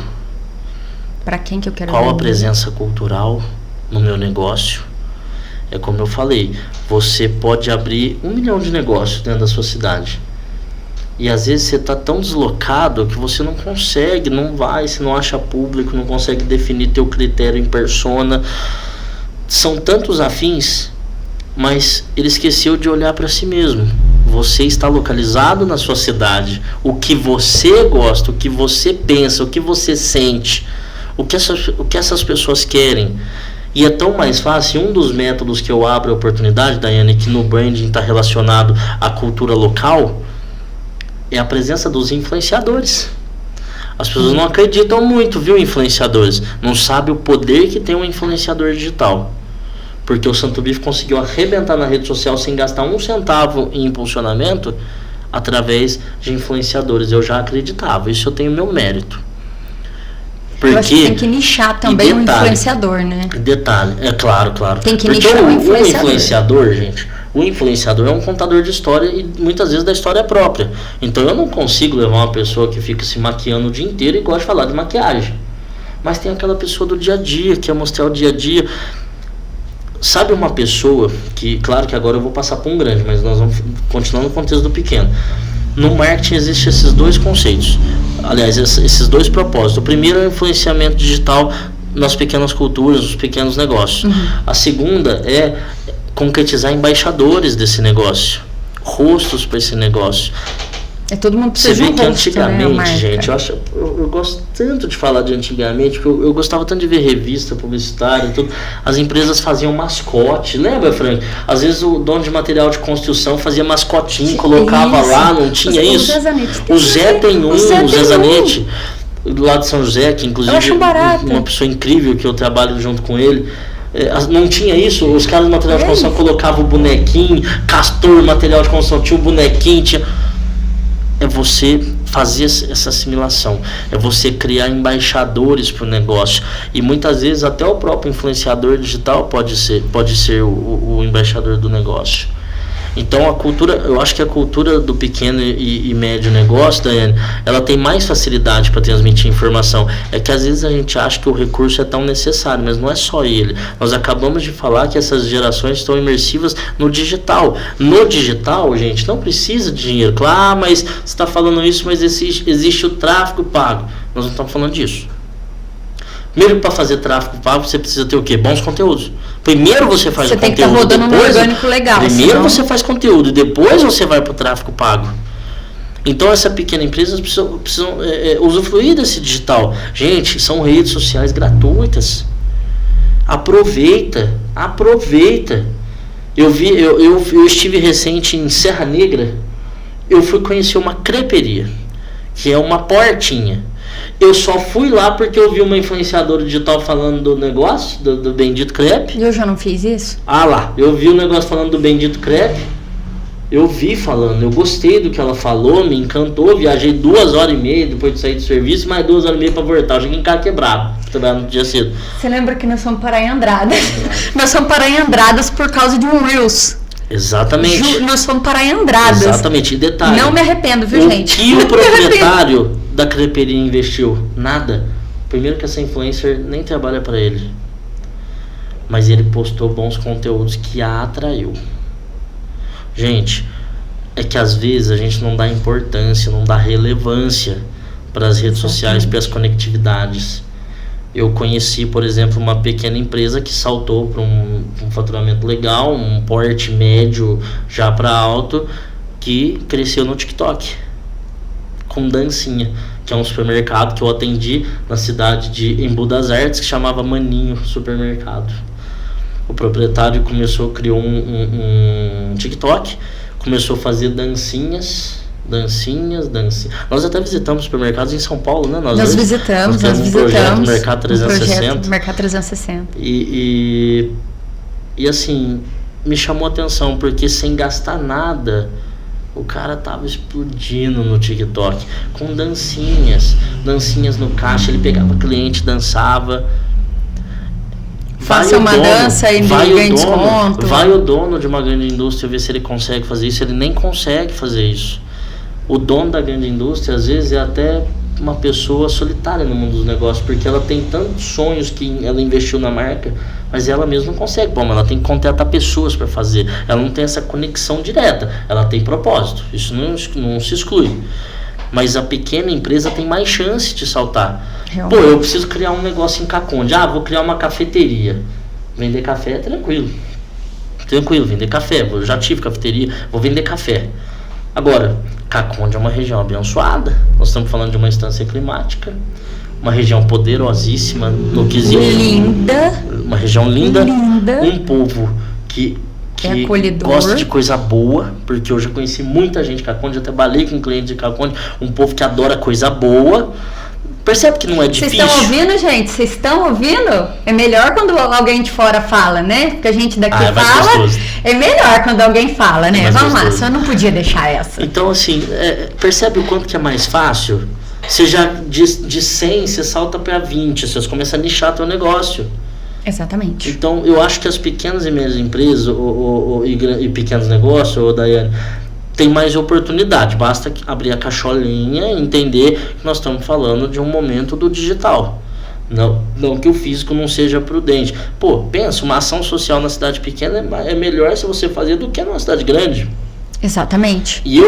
Para quem que eu quero Qual vender? A presença cultural no meu negócio. É como eu falei, você pode abrir 1 milhão de negócios dentro da sua cidade. E às vezes você está tão deslocado que você não consegue, você não acha público, não consegue definir teu critério em persona. São tantos afins, mas ele esqueceu de olhar para si mesmo. Você está localizado na sua cidade. O que você gosta, o que você pensa, o que você sente, o que essas pessoas querem. E é tão mais fácil. Um dos métodos que eu abro a oportunidade, Daiane, que no branding está relacionado à cultura local, é a presença dos influenciadores. As pessoas não acreditam muito, viu, influenciadores. Não sabem o poder que tem um influenciador digital. Porque o Santo Bife conseguiu arrebentar na rede social sem gastar 1 centavo em impulsionamento através de influenciadores. Eu já acreditava, isso eu tenho meu mérito. Porque, eu acho que tem que nichar também o influenciador, né? Detalhe, é claro. Tem que porque nichar o influenciador, gente, o influenciador é um contador de história e muitas vezes da história própria. Então eu não consigo levar uma pessoa que fica se maquiando o dia inteiro e gosta de falar de maquiagem. Mas tem aquela pessoa do dia a dia, que quer mostrar o dia a dia. Sabe uma pessoa que, claro que agora eu vou passar para um grande, mas nós vamos continuar no contexto do pequeno. No marketing existem esses dois conceitos, aliás, esses dois propósitos. O primeiro é o influenciamento digital nas pequenas culturas, nos pequenos negócios. A segunda é concretizar embaixadores desse negócio, rostos para esse negócio. Todo mundo precisa de um rosto, que antigamente, né, gente, eu gosto tanto de falar de antigamente, porque eu gostava tanto de ver revista publicitária e tudo. As empresas faziam mascote, lembra, Frank? Às vezes o dono de material de construção fazia mascotinho, colocava lá, não tinha isso? O Zé tem um, o Zé Zanetti, do lado de São José, que inclusive uma pessoa incrível que eu trabalho junto com ele. Não tinha isso, os caras do material de construção colocavam o bonequinho, Castor, material de construção, tinha o bonequinho, tinha... É você fazer essa assimilação, é você criar embaixadores para o negócio, e muitas vezes até o próprio influenciador digital pode ser o embaixador do negócio. Então a cultura, eu acho que a cultura do pequeno e médio negócio, Daiane, ela tem mais facilidade para transmitir informação. É que às vezes a gente acha que o recurso é tão necessário, mas não é só ele. Nós acabamos de falar que essas gerações estão imersivas no digital. No digital, gente, não precisa de dinheiro. Claro, mas você está falando isso, mas existe o tráfego pago. Nós não estamos falando disso. Primeiro, para fazer tráfego pago, você precisa ter o quê? Bons conteúdos. Primeiro você faz o conteúdo. Você tem que estar rodando um orgânico legal. Primeiro você faz conteúdo, depois você vai para o tráfego pago. Então essa pequena empresa precisam usufruir desse digital. Gente, são redes sociais gratuitas. Aproveita. Eu estive recente em Serra Negra. Eu fui conhecer uma creperia, que é uma portinha. Eu só fui lá porque eu vi uma influenciadora digital falando do negócio, do bendito crepe. Eu já não fiz isso? Ah lá, eu vi o negócio falando do bendito crepe. Eu vi falando, eu gostei do que ela falou, me encantou. Viajei 2h30 depois de sair do serviço, mais 2h30 pra voltar. Eu cheguei em casa quebrado, trabalhando no dia cedo. Você lembra que nós fomos parar em Andradas? Nós fomos parar em Andradas por causa de um Reels. Exatamente. Nós fomos parar em Andradas. Exatamente, e detalhe. Não me arrependo, viu, gente? O que o proprietário da creperia investiu? Nada. Primeiro que essa influencer nem trabalha pra ele. Mas ele postou bons conteúdos que a atraiu. Gente, é que às vezes a gente não dá importância, não dá relevância para as redes sociais, para as conectividades. Eu conheci, por exemplo, uma pequena empresa que saltou para um faturamento legal, um porte médio já para alto, que cresceu no TikTok com Dancinha, que é um supermercado que eu atendi na cidade de Embu das Artes, que chamava Maninho Supermercado. O proprietário criou um TikTok, começou a fazer dancinhas. Nós até visitamos supermercados em São Paulo, né? Nós visitamos projeto Mercado 360. Mercado 360. E assim, me chamou a atenção, porque sem gastar nada, o cara tava explodindo no TikTok, com dancinhas no caixa, ele pegava cliente, dançava. Faça uma dança e ganhe desconto. Vai o dono de uma grande indústria ver se ele consegue fazer isso. Ele nem consegue fazer isso. O dono da grande indústria, às vezes, é até uma pessoa solitária no mundo dos negócios, porque ela tem tantos sonhos que ela investiu na marca, mas ela mesma não consegue. Bom, ela tem que contratar pessoas para fazer. Ela não tem essa conexão direta. Ela tem propósito. Isso não se exclui. Mas a pequena empresa tem mais chance de saltar. Realmente. Pô, eu preciso criar um negócio em Caconde. Vou criar uma cafeteria. Vender café é tranquilo. Vender café. Eu já tive cafeteria, vou vender café. Agora, Caconde é uma região abençoada. Nós estamos falando de uma instância climática, uma região poderosíssima no quesito. Linda. Uma região linda. Um povo que gosta de coisa boa, porque eu já conheci muita gente de Caconde, já trabalhei com clientes de Caconde, um povo que adora coisa boa. Percebe que não é difícil? Vocês estão ouvindo, gente? Vocês estão ouvindo? É melhor quando alguém de fora fala, né? Porque a gente daqui fala. É melhor quando alguém fala, né? Vamos lá, só não podia deixar essa. Então, assim, percebe o quanto que é mais fácil? Você já, de 100, você salta para 20, você começa a nichar teu negócio. Exatamente. Então, eu acho que as pequenas e médias empresas e pequenos negócios, Daiane, tem mais oportunidade. Basta abrir a cacholinha e entender que nós estamos falando de um momento do digital. Não que o físico não seja prudente. Pô, pensa, uma ação social na cidade pequena é melhor se você fazer do que numa cidade grande. Exatamente. E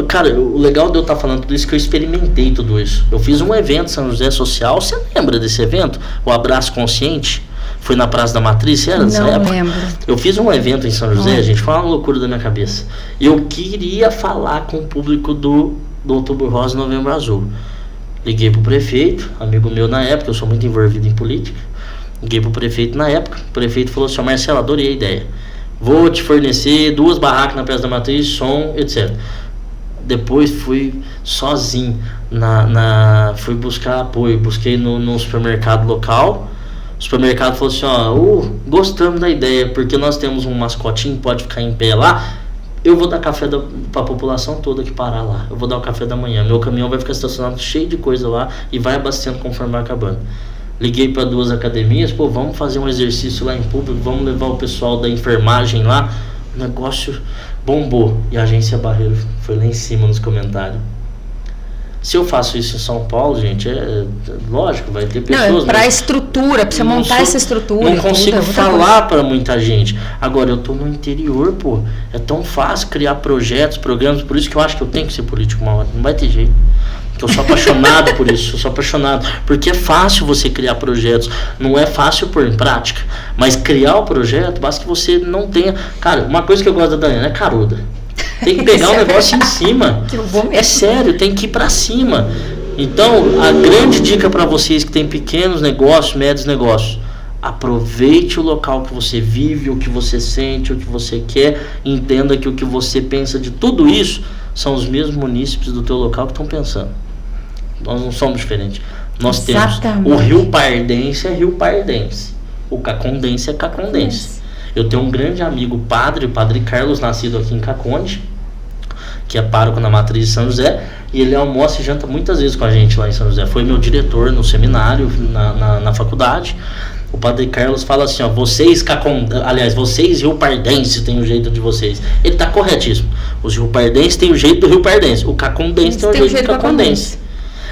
cara, o legal de eu estar falando tudo isso é que eu experimentei tudo isso. Eu fiz um evento em São José social. Você lembra desse evento? O Abraço Consciente? Foi na Praça da Matriz, você era dessa época? Não lembro. Eu fiz um evento em São José, gente, foi uma loucura da minha cabeça. Eu queria falar com o público do Outubro Rosa e Novembro Azul. Liguei pro prefeito, amigo meu na época, eu sou muito envolvido em política. Liguei pro prefeito na época, o prefeito falou assim: Marcelo, adorei a ideia. Vou te fornecer 2 barracas na Praça da Matriz, som, etc. Depois fui sozinho, fui buscar apoio, busquei no supermercado local. O supermercado falou assim: gostamos da ideia, porque nós temos um mascotinho que pode ficar em pé lá. Eu vou dar café para a população toda que parar lá. Eu vou dar o café da manhã. Meu caminhão vai ficar estacionado cheio de coisa lá e vai abastecendo conforme vai acabando. Liguei para 2 academias, vamos fazer um exercício lá em público, vamos levar o pessoal da enfermagem lá. O negócio bombou. E a agência Barreiro foi lá em cima nos comentários. Se eu faço isso em São Paulo, gente, lógico, vai ter pessoas... Para a estrutura, para você montar essa estrutura. Não consigo falar para muita gente. Agora, eu tô no interior, é tão fácil criar projetos, programas, por isso que eu acho que eu tenho que ser político uma hora, não vai ter jeito. Eu sou apaixonado por isso, porque é fácil você criar projetos, não é fácil pôr em prática, mas criar o projeto, basta que você não tenha... Cara, uma coisa que eu gosto da Daiane é caruda. Tem que pegar o negócio em cima. É sério, tem que ir pra cima. Então, a grande dica para vocês que tem pequenos negócios, médios negócios: aproveite o local que você vive, o que você sente, o que você quer. Entenda que o que você pensa de tudo isso são os mesmos munícipes do teu local que estão pensando. Nós não somos diferentes. Nós Exatamente. temos o Rio Pardense é Rio Pardense, o Cacondense é Cacondense. Eu tenho um grande amigo padre, o Padre Carlos, nascido aqui em Caconde, que é pároco na matriz de São José, e ele almoça e janta muitas vezes com a gente lá em São José. Foi meu diretor no seminário, na faculdade. O Padre Carlos fala assim, ó, vocês Rio Pardense têm o jeito de vocês. Ele tá corretíssimo. Os Rio Pardense têm o jeito do Rio Pardense. O Cacondense tem o jeito do Cacondense.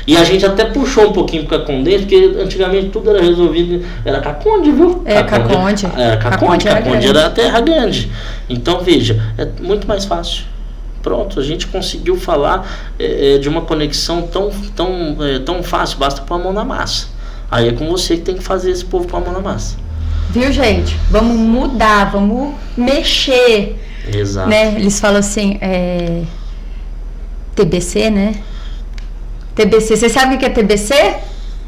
E a gente até puxou um pouquinho pro Cacondense, porque antigamente tudo era resolvido, era Caconde, viu? Caconde. Caconde era a terra grande. Então, veja, é muito mais fácil. Pronto, a gente conseguiu falar de uma conexão tão fácil, basta pôr a mão na massa. Aí é com você que tem que fazer esse povo pôr a mão na massa. Viu, gente? Vamos mudar, vamos mexer. Exato. Né? Eles falam assim, TBC, né? TBC, você sabe o que é TBC?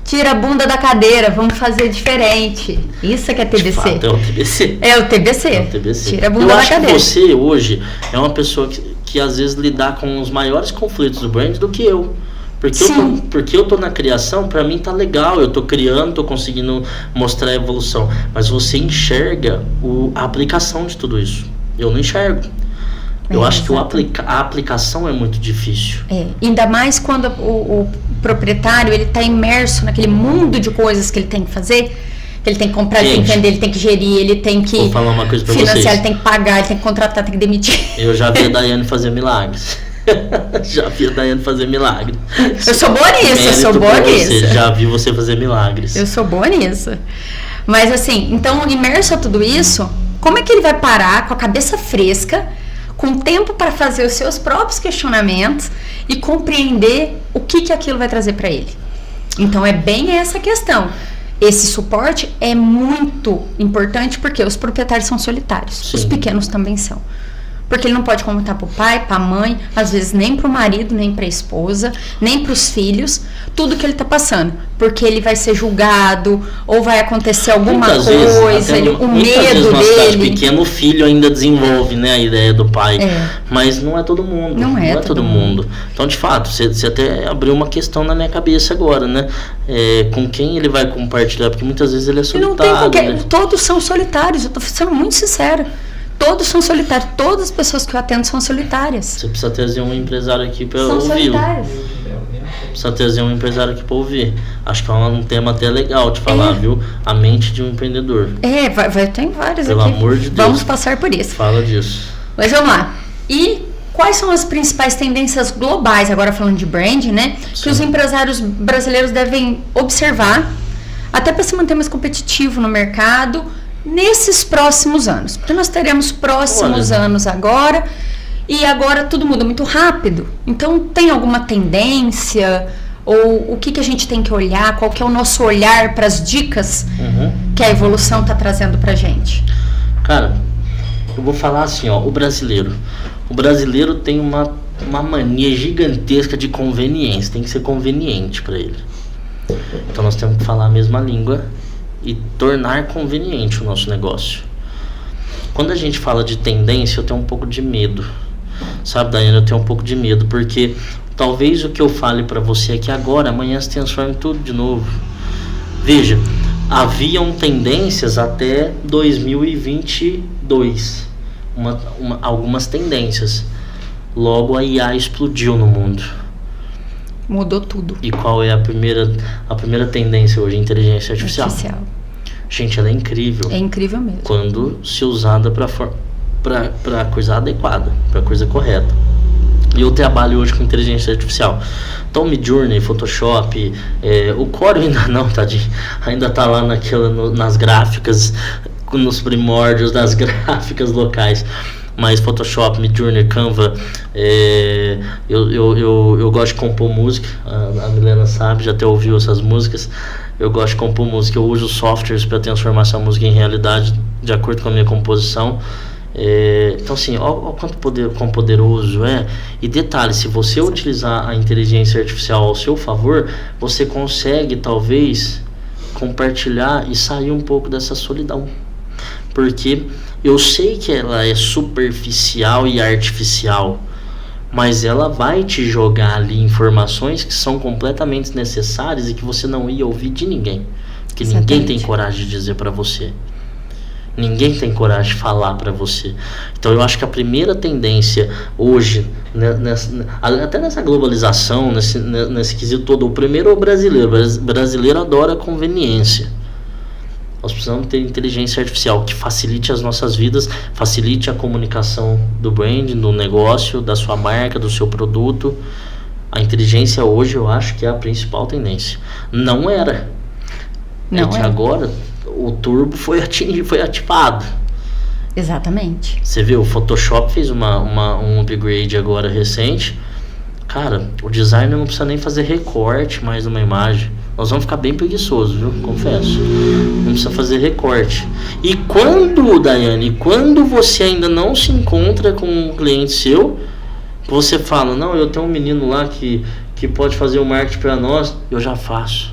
Tira a bunda da cadeira, vamos fazer diferente. Isso é que é TBC. De fato, é o TBC. É o TBC. Tira a bunda da cadeira. Eu acho que você hoje é uma pessoa que às vezes lidar com os maiores conflitos do brand do que eu. Porque eu tô na criação, pra mim tá legal, eu tô criando, tô conseguindo mostrar a evolução. Mas você enxerga a aplicação de tudo isso. Eu não enxergo. Eu acho que a aplicação é muito difícil. Ainda mais quando o proprietário ele está imerso naquele mundo de coisas que ele tem que fazer. Ele tem que comprar, ele tem que vender, ele tem que gerir, ele tem que vou falar uma coisa pra financiar, vocês. ele tem que pagar, ele tem que contratar, tem que demitir. Eu já vi a Daiane fazer milagres. Eu sou boa nisso, Já vi você fazer milagres. Eu sou boa nisso. Mas assim, então, imerso a tudo isso, como é que ele vai parar com a cabeça fresca, com tempo para fazer os seus próprios questionamentos e compreender o que aquilo vai trazer para ele? Então, é bem essa questão. Esse suporte é muito importante porque os proprietários são solitários. Sim. Os pequenos também são. Porque ele não pode contar para o pai, para a mãe, às vezes nem para o marido, nem para a esposa, nem para os filhos, tudo que ele está passando. Porque ele vai ser julgado, ou vai acontecer alguma coisa, o medo dele. Pequeno, o filho ainda desenvolve, né, a ideia do pai. Mas não é todo mundo. Não é todo mundo. Então, de fato, você até abriu uma questão na minha cabeça agora, né? Com quem ele vai compartilhar, porque muitas vezes ele é solitário. Não tem todos são solitários, eu estou sendo muito sincera. Todos são solitários, todas as pessoas que eu atendo são solitárias. Você precisa trazer um empresário aqui para ouvir. São solitários. Precisa trazer um empresário aqui para ouvir. Acho que é um tema até legal de falar, viu? A mente de um empreendedor. Tem vários aqui. Pelo amor de Deus. Vamos passar por isso. Fala disso. Mas vamos lá. E quais são as principais tendências globais, agora falando de brand, né? Sim. Que os empresários brasileiros devem observar, até para se manter mais competitivo no mercado, nesses próximos anos, porque nós teremos próximos anos agora, e agora tudo muda muito rápido. Então, tem alguma tendência, ou o que a gente tem que olhar, qual que é o nosso olhar para as dicas que a evolução está trazendo para a gente? Cara, eu vou falar assim, ó, o brasileiro tem uma mania gigantesca de conveniência, tem que ser conveniente para ele. Então, nós temos que falar a mesma língua e tornar conveniente o nosso negócio. Quando a gente fala de tendência, eu tenho um pouco de medo. Sabe, Daiane, eu tenho um pouco de medo, porque talvez o que eu fale para você aqui agora, amanhã se transforme tudo de novo. Veja, haviam tendências até 2022. Algumas tendências. Logo a IA explodiu no mundo. Mudou tudo. E qual é a primeira tendência hoje? Inteligência artificial. Gente, ela é incrível. É incrível mesmo. Quando se usada para coisa adequada, para coisa correta. E eu trabalho hoje com inteligência artificial. Então, Midjourney, Photoshop, o Corel ainda não, tadinho. Ainda tá lá nas gráficas, nos primórdios das gráficas locais. Mas Photoshop, Midjourney, Canva, eu gosto de compor música, a Milena sabe, já até ouviu essas músicas. Eu gosto de compor música, eu uso softwares para transformar essa música em realidade de acordo com a minha composição. Então assim, olha quão poderoso é. E detalhe, se você utilizar a inteligência artificial ao seu favor, você consegue talvez compartilhar e sair um pouco dessa solidão. Porque eu sei que ela é superficial e artificial, mas ela vai te jogar ali informações que são completamente necessárias e que você não ia ouvir de ninguém. Que ninguém tem coragem de dizer para você. Ninguém tem coragem de falar para você. Então eu acho que a primeira tendência hoje, até nessa globalização, nesse quesito todo, o primeiro é o brasileiro. O brasileiro adora conveniência. Nós precisamos ter inteligência artificial que facilite as nossas vidas, facilite a comunicação do branding, do negócio, da sua marca, do seu produto. A inteligência hoje eu acho que é a principal tendência. Não era. É que agora o turbo foi ativado. Exatamente. Você viu, o Photoshop fez um upgrade agora recente. Cara, o designer não precisa nem fazer recorte mais numa imagem. Nós vamos ficar bem preguiçosos, viu? Confesso. Não precisa fazer recorte. E quando você ainda não se encontra com um cliente seu, você fala, não, eu tenho um menino lá que pode fazer o marketing para nós, eu já faço.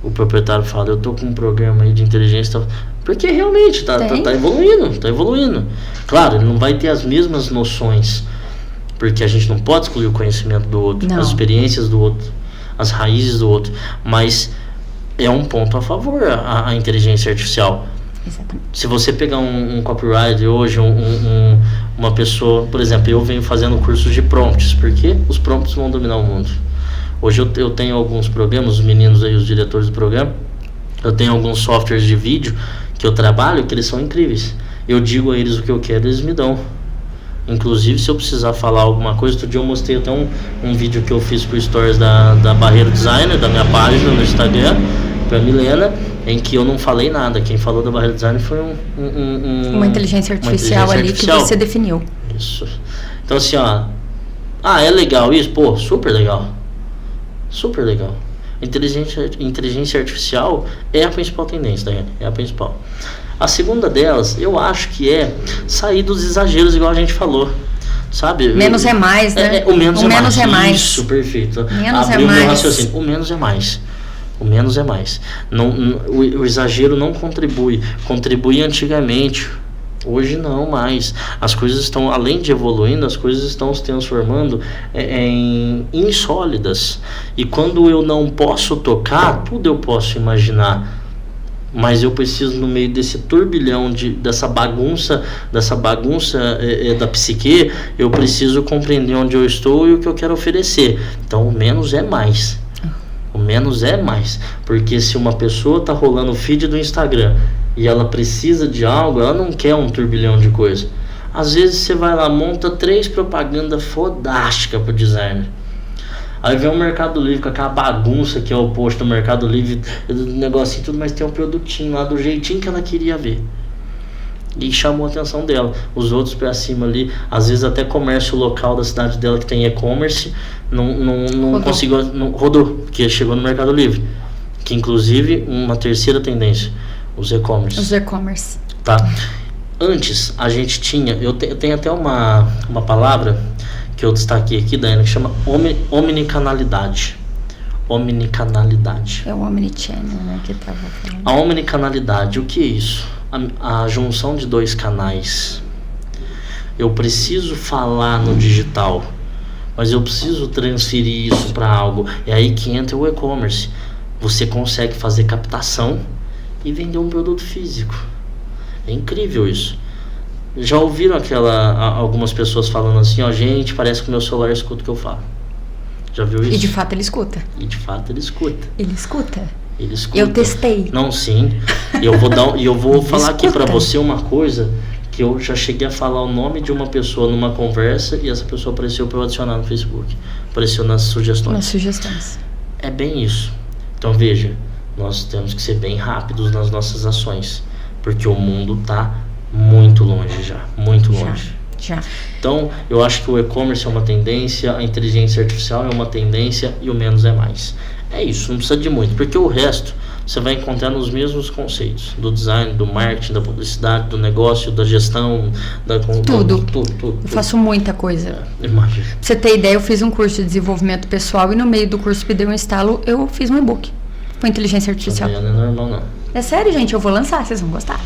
O proprietário fala, eu tô com um programa aí de inteligência, porque realmente tá evoluindo. Claro, ele não vai ter as mesmas noções, porque a gente não pode excluir o conhecimento do outro, as experiências do outro, as raízes do outro, mas é um ponto a favor a inteligência artificial. Exatamente. Se você pegar um copywriter hoje, uma pessoa, por exemplo, eu venho fazendo cursos de prompts, porque os prompts vão dominar o mundo. Hoje eu tenho alguns programas, os meninos aí, os diretores do programa, eu tenho alguns softwares de vídeo que eu trabalho, que eles são incríveis. Eu digo a eles o que eu quero, eles me dão. Inclusive, se eu precisar falar alguma coisa, outro dia eu mostrei até um vídeo que eu fiz pro Stories da Barreiro Designer, da minha página no Instagram, pra Milena, em que eu não falei nada. Quem falou da Barreiro Designer foi uma inteligência artificial ali que você definiu. Isso. Então assim, é legal isso? Pô, super legal. Super legal. Inteligência artificial é a principal tendência, Daiane, é a principal. A segunda delas, eu acho que é sair dos exageros, igual a gente falou, sabe? Menos é mais, né? O menos é mais. Isso, perfeito. Menos é mais. Meu raciocínio. O menos é mais. O menos é mais. O exagero não contribui. Contribui antigamente. Hoje não mais. As coisas estão, além de evoluindo, as coisas estão se transformando em insólidas. E quando eu não posso tocar, tudo eu posso imaginar. Mas eu preciso, no meio desse turbilhão, dessa bagunça da psique, eu preciso compreender onde eu estou e o que eu quero oferecer. Então, o menos é mais. O menos é mais. Porque se uma pessoa está rolando o feed do Instagram e ela precisa de algo, ela não quer um turbilhão de coisa. Às vezes você vai lá, monta 3 propagandas fodásticas pro designer. Aí vem o Mercado Livre com aquela bagunça que é o post do Mercado Livre, negocinho e tudo, mas tem um produtinho lá do jeitinho que ela queria ver. E chamou a atenção dela. Os outros pra cima ali, às vezes até comércio local da cidade dela que tem e-commerce, não conseguiu, não rodou, porque chegou no Mercado Livre. Que inclusive, uma terceira tendência, os e-commerce. Os e-commerce. Tá? Antes, a gente tinha, eu tenho até uma palavra que eu destaquei aqui, Daiane, que chama omnicanalidade. Omnicanalidade. É o omnichannel, né, que tava falando. A omnicanalidade, o que é isso? A junção de 2 canais. Eu preciso falar no digital, mas eu preciso transferir isso para algo. É aí que entra o e-commerce. Você consegue fazer captação e vender um produto físico. É incrível isso. Já ouviram algumas pessoas falando assim, gente, parece que o meu celular escuta o que eu falo. Já viu isso? E de fato ele escuta. Ele escuta. Eu testei. Não, sim. E eu vou falar aqui pra você uma coisa, que eu já cheguei a falar o nome de uma pessoa numa conversa e essa pessoa apareceu pra eu adicionar no Facebook. Apareceu nas sugestões. É bem isso. Então veja, nós temos que ser bem rápidos nas nossas ações, porque o mundo tá muito longe já, muito longe. Já. Então, eu acho que o e-commerce é uma tendência, a inteligência artificial é uma tendência e o menos é mais. É isso, não precisa de muito, porque o resto você vai encontrar nos mesmos conceitos, do design, do marketing, da publicidade, do negócio, da gestão, tudo. Eu faço muita coisa. Imagina. Pra você ter ideia, eu fiz um curso de desenvolvimento pessoal e no meio do curso me deu um estalo, eu fiz um e-book com inteligência artificial. Não é normal, não. É sério, gente, eu vou lançar, vocês vão gostar.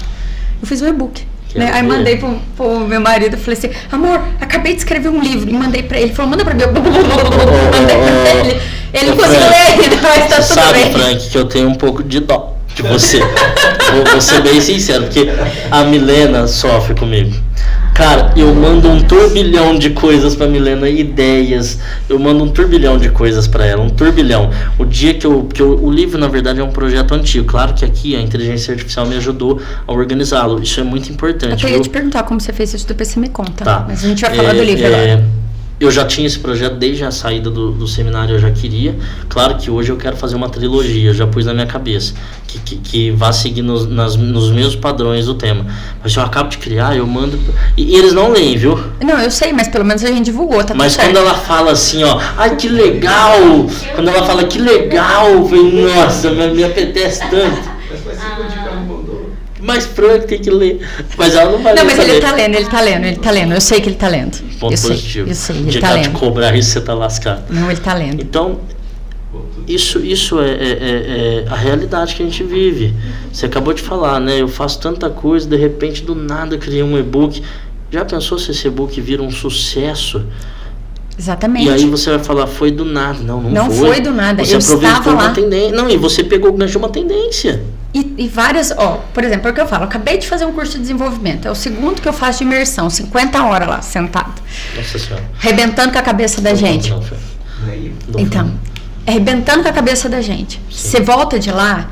Eu fiz um e-book. Né? Aí mandei pro meu marido, falei assim, amor, acabei de escrever um livro, e mandei pra ele, ele falou, manda pra mim, mandei pra ele não conseguiu ler ainda, mas tá tudo bem. Sabe, Frank, que eu tenho um pouco de dó de você. Vou ser bem sincero, porque a Milena sofre comigo. Cara, eu mando um turbilhão de coisas pra Milena, ideias. Eu mando um turbilhão de coisas pra ela, um turbilhão. O dia que o livro, na verdade, é um projeto antigo. Claro que aqui a inteligência artificial me ajudou a organizá-lo. Isso é muito importante. Eu queria te perguntar como você fez isso, depois você me conta. Tá. Mas a gente vai falar do livro agora. Eu já tinha esse projeto desde a saída do seminário, eu já queria. Claro que hoje eu quero fazer uma trilogia, eu já pus na minha cabeça. Que vá seguir nos mesmos padrões do tema. Mas eu acabo de criar, eu mando. E eles não leem, viu? Não, eu sei, mas pelo menos a gente divulgou, tá tudo Mas certo. quando ela fala assim, ó, ai que legal! Quando ela fala que legal, eu falei, nossa, me apetece tanto. Mas faz 5 dias que ela não mandou. Mas Frank tem que ler. Mas ela não vai ler. Não, mas ele tá lendo. Eu sei que ele tá lendo. Ponto positivo. Eu sei, O ele dia tá que ela te lendo. cobrar isso, você tá lascado. Não, ele tá lendo. Então, isso é a realidade que a gente vive. Você acabou de falar, né? Eu faço tanta coisa, de repente, do nada, criei um e-book. Já pensou se esse e-book vira um sucesso? Exatamente. E aí você vai falar, foi do nada. Não foi do nada. Você Eu aproveitou estava lá. uma tendência. Não, e você pegou o gancho de uma tendência. E várias, por exemplo, é o que eu falo, eu acabei de fazer um curso de desenvolvimento, é o segundo que eu faço de imersão, 50 horas lá, sentado, Nossa Senhora. arrebentando com a cabeça da gente. Não, Fê. Então, arrebentando com a cabeça da gente. Você volta de lá,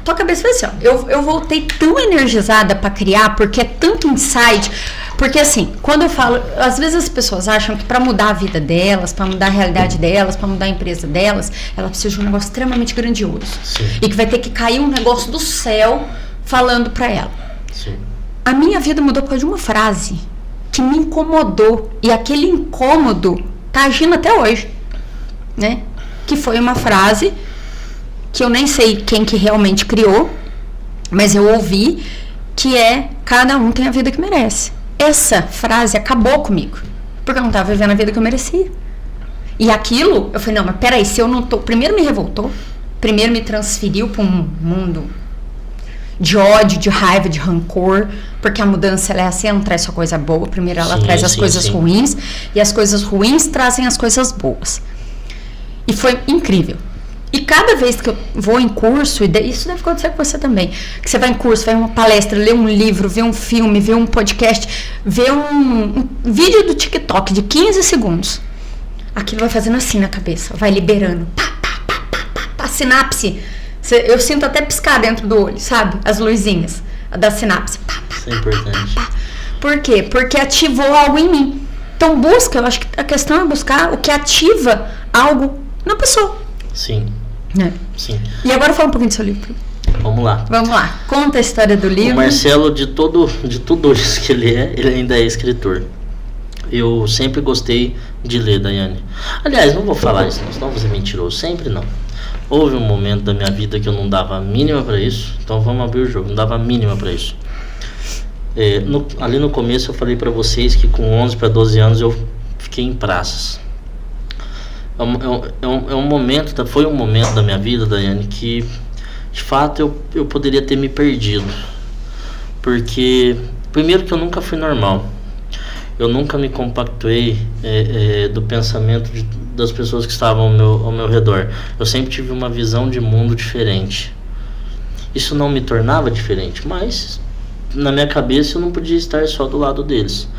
tua cabeça vai assim, ó, eu voltei tão energizada pra criar, porque é tanto insight, porque assim, quando eu falo, às vezes as pessoas acham que pra mudar a vida delas, pra mudar a realidade delas, pra mudar a empresa delas, ela precisa de um negócio extremamente grandioso. Sim. E que vai ter que cair um negócio do céu falando pra ela. Sim. A minha vida mudou por causa de uma frase que me incomodou. E aquele incômodo tá agindo até hoje, né? Que foi uma frase que eu nem sei quem que realmente criou, mas eu ouvi, que é: cada um tem a vida que merece. Essa frase acabou comigo, porque eu não tava vivendo a vida que eu merecia. E aquilo, eu falei, não, mas peraí, se eu não tô... Primeiro me revoltou, primeiro me transferiu para um mundo de ódio, de raiva, de rancor, porque a mudança, ela é assim, ela não traz só coisa boa, primeiro ela traz as coisas ruins, e as coisas ruins trazem as coisas boas. E foi incrível. E cada vez que eu vou em curso, e isso deve acontecer com você também, que você vai em curso, vai em uma palestra, lê um livro, vê um filme, vê um podcast, vê um vídeo do TikTok de 15 segundos. Aquilo vai fazendo assim na cabeça, vai liberando. Pá, sinapse. Eu sinto até piscar dentro do olho, sabe? As luzinhas da sinapse. Isso é importante. Por quê? Porque ativou algo em mim. Então busca, eu acho que a questão é buscar o que ativa algo na pessoa. Sim. Sim. E agora fala um pouquinho do seu livro. Vamos lá. Vamos lá. Conta a história do livro. O Marcelo, de tudo isso que ele ainda é escritor. Eu sempre gostei de ler, Daiane. Aliás, não vou falar isso, senão vou ser mentiroso. Sempre não. Houve um momento da minha vida que eu não dava a mínima pra isso. Então vamos abrir o jogo. Não dava a mínima pra isso. Ali no começo eu falei pra vocês que com 11 para 12 anos eu fiquei em praças. Foi um momento da minha vida, Daiane, que de fato eu poderia ter me perdido. Porque, primeiro, que eu nunca fui normal. Eu nunca me compactuei do pensamento das pessoas que estavam ao meu redor. Eu sempre tive uma visão de mundo diferente. Isso não me tornava diferente, mas na minha cabeça eu não podia estar só do lado deles.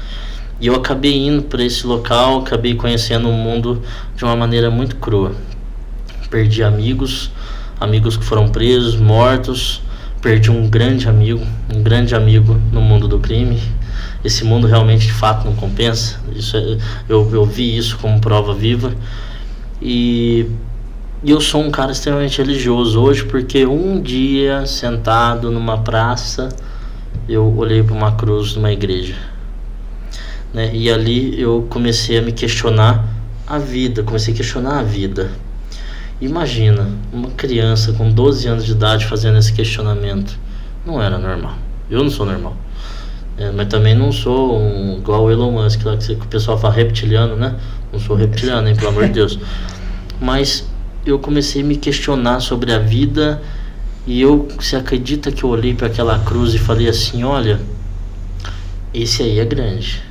E eu acabei indo para esse local, acabei conhecendo o mundo de uma maneira muito crua. Perdi amigos que foram presos, mortos. Perdi um grande amigo no mundo do crime. Esse mundo realmente, de fato, não compensa. Eu vi isso como prova viva. E eu sou um cara extremamente religioso hoje, porque um dia, sentado numa praça, eu olhei para uma cruz numa igreja. Né? E ali eu comecei a me questionar a vida, Imagina, uma criança com 12 anos de idade fazendo esse questionamento. Não era normal. Eu não sou normal. Mas também não sou igual o Elon Musk, lá que o pessoal fala reptiliano, né? Não sou reptiliano, hein, pelo amor de Deus. Mas eu comecei a me questionar sobre a vida. E você acredita que eu olhei para aquela cruz e falei assim: olha, esse aí é grande.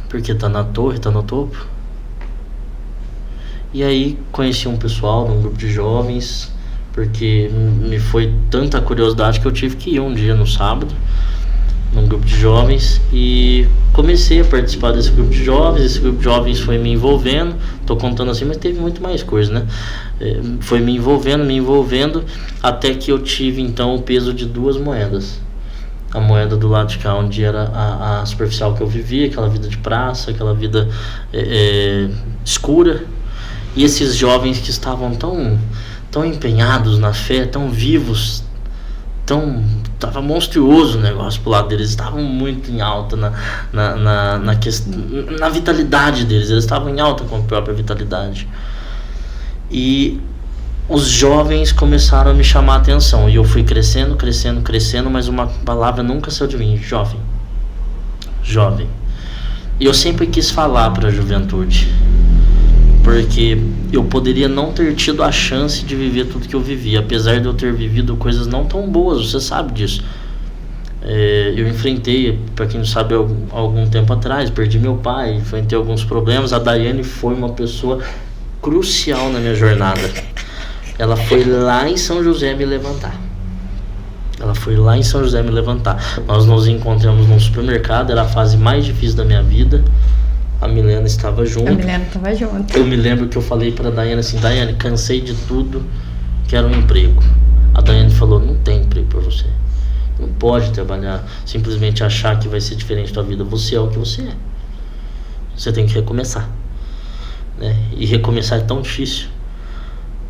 Porque tá na torre, tá no topo. E aí conheci um pessoal num grupo de jovens, porque me foi tanta curiosidade que eu tive que ir um dia no sábado num grupo de jovens e comecei a participar desse grupo de jovens. Esse grupo de jovens foi me envolvendo, tô contando assim, mas teve muito mais coisa, né? Foi me envolvendo até que eu tive então o peso de 2 moedas. A moeda do lado de cá, onde era a superficial que eu vivia, aquela vida de praça, aquela vida escura, e esses jovens que estavam tão empenhados na fé, tão vivos, tava monstruoso o negócio pro lado deles, estavam muito em alta na vitalidade deles, eles estavam em alta com a própria vitalidade. E os jovens começaram a me chamar a atenção, e eu fui crescendo, mas uma palavra nunca saiu de mim: jovem. E eu sempre quis falar para a juventude, porque eu poderia não ter tido a chance de viver tudo que eu vivi, apesar de eu ter vivido coisas não tão boas, você sabe disso. Eu enfrentei, para quem não sabe, algum tempo atrás, perdi meu pai, enfrentei alguns problemas. A Daiane foi uma pessoa crucial na minha jornada. Ela foi lá em São José me levantar. Nós nos encontramos num supermercado, era a fase mais difícil da minha vida. A Milena estava junto. Eu me lembro que eu falei para a Daiane assim: Daiane, cansei de tudo, quero um emprego. A Daiane falou: não tem emprego para você. Não pode trabalhar, simplesmente achar que vai ser diferente da tua vida. Você é o que você é. Você tem que recomeçar, né? E recomeçar é tão difícil.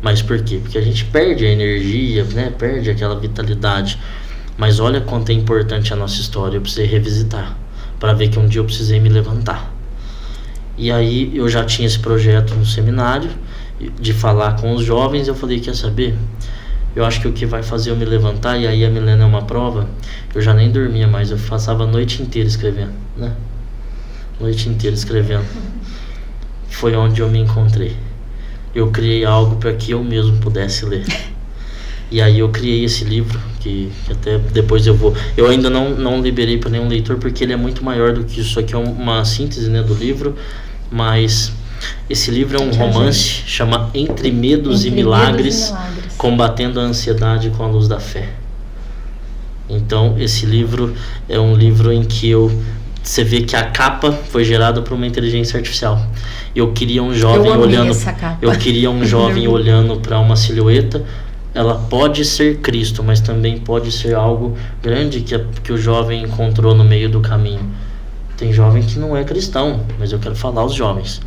Mas por quê? Porque a gente perde a energia, né? Perde aquela vitalidade. Mas olha quanto é importante a nossa história. Eu precisei revisitar para ver que um dia eu precisei me levantar. E aí eu já tinha esse projeto no seminário de falar com os jovens. Eu falei: quer saber? Eu acho que o que vai fazer eu me levantar, e aí a Milena é uma prova, eu já nem dormia mais, eu passava a noite inteira escrevendo, né? Foi onde eu me encontrei. Eu criei algo para que eu mesmo pudesse ler. E aí eu criei esse livro, que até depois eu ainda não liberei para nenhum leitor, porque ele é muito maior do que isso aqui, é uma síntese, né, do livro. Mas esse livro é um romance, chama Entre Medos e Milagres, combatendo a ansiedade com a luz da fé. Então esse livro é um livro em que você vê que a capa foi gerada por uma inteligência artificial. Eu queria um jovem olhando para uma silhueta. Ela pode ser Cristo, mas também pode ser algo grande que o jovem encontrou no meio do caminho. Tem jovem que não é cristão, mas eu quero falar aos jovens.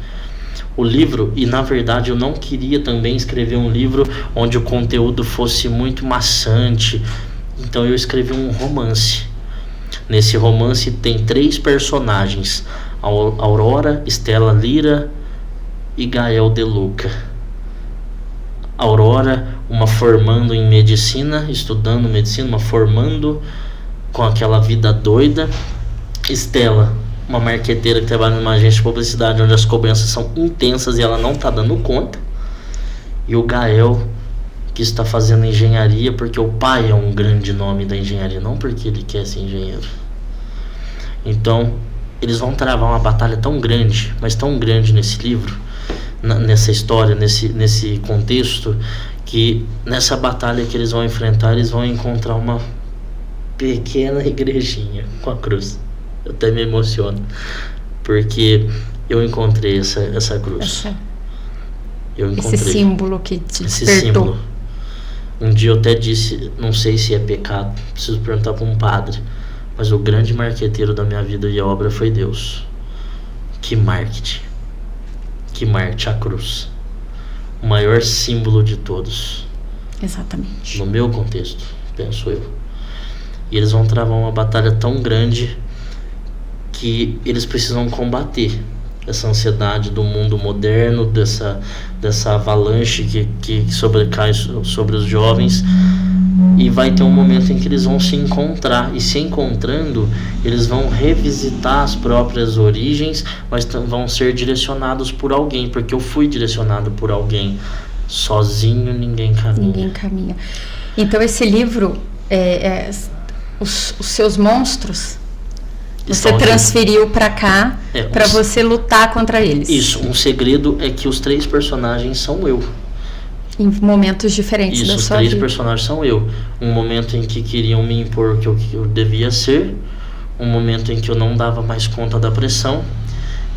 O livro, e na verdade eu não queria também escrever um livro onde o conteúdo fosse muito maçante, então eu escrevi um romance. Nesse romance tem 3 personagens: Aurora, Estela Lira e Gael De Luca. Aurora, uma formando em medicina, estudando medicina, uma formando com aquela vida doida. Estela, uma marqueteira que trabalha numa agência de publicidade onde as cobranças são intensas e ela não está dando conta. E o Gael, que está fazendo engenharia porque o pai é um grande nome da engenharia, não porque ele quer ser engenheiro. Então eles vão travar uma batalha tão grande, mas tão grande nesse livro, nessa história, nesse contexto, que nessa batalha que eles vão enfrentar, eles vão encontrar uma pequena igrejinha com a cruz. Eu até me emociono, porque eu encontrei essa cruz. Esse símbolo que te esse despertou. Símbolo. Um dia eu até disse, não sei se é pecado, preciso perguntar para um padre, mas o grande marqueteiro da minha vida e obra foi Deus. Que marketing, a cruz, o maior símbolo de todos. Exatamente. No meu contexto, penso eu. E eles vão travar uma batalha tão grande que eles precisam combater essa ansiedade do mundo moderno, dessa avalanche que sobrecai sobre os jovens. E vai ter um momento em que eles vão se encontrar, e se encontrando, eles vão revisitar as próprias origens, mas vão ser direcionados por alguém, porque eu fui direcionado por alguém. Sozinho ninguém caminha. Então esse livro, os seus monstros, você Estão aqui. transferiu pra cá pra você lutar contra eles. Isso, um segredo é que os 3 personagens são eu. Em momentos diferentes Isso, da os sua 3 vida. personagens são eu. Um momento em que queriam me impor o que eu devia ser, um momento em que eu não dava mais conta da pressão,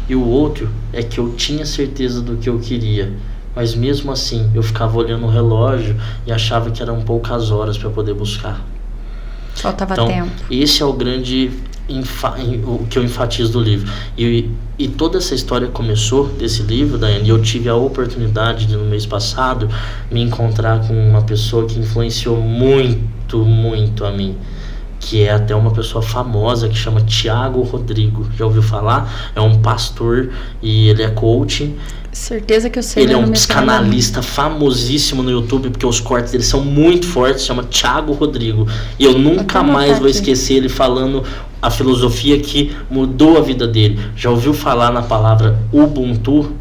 e o outro é que eu tinha certeza do que eu queria, mas mesmo assim eu ficava olhando o relógio e achava que eram poucas horas para poder buscar. Faltava Então, tempo. esse é o grande o que eu enfatizo do livro. E toda essa história começou desse livro, Daiane, e eu tive a oportunidade de, no mês passado, me encontrar com uma pessoa que influenciou muito, muito a mim, que é até uma pessoa famosa, que chama Thiago Rodrigo. Já ouviu falar? É um pastor e ele é coaching. Certeza que eu sei. Ele é um não me psicanalista famosíssimo no YouTube, porque os cortes dele são muito fortes, chama Thiago Rodrigo. E eu nunca mais vou esquecer ele falando a filosofia que mudou a vida dele. Já ouviu falar na palavra Ubuntu?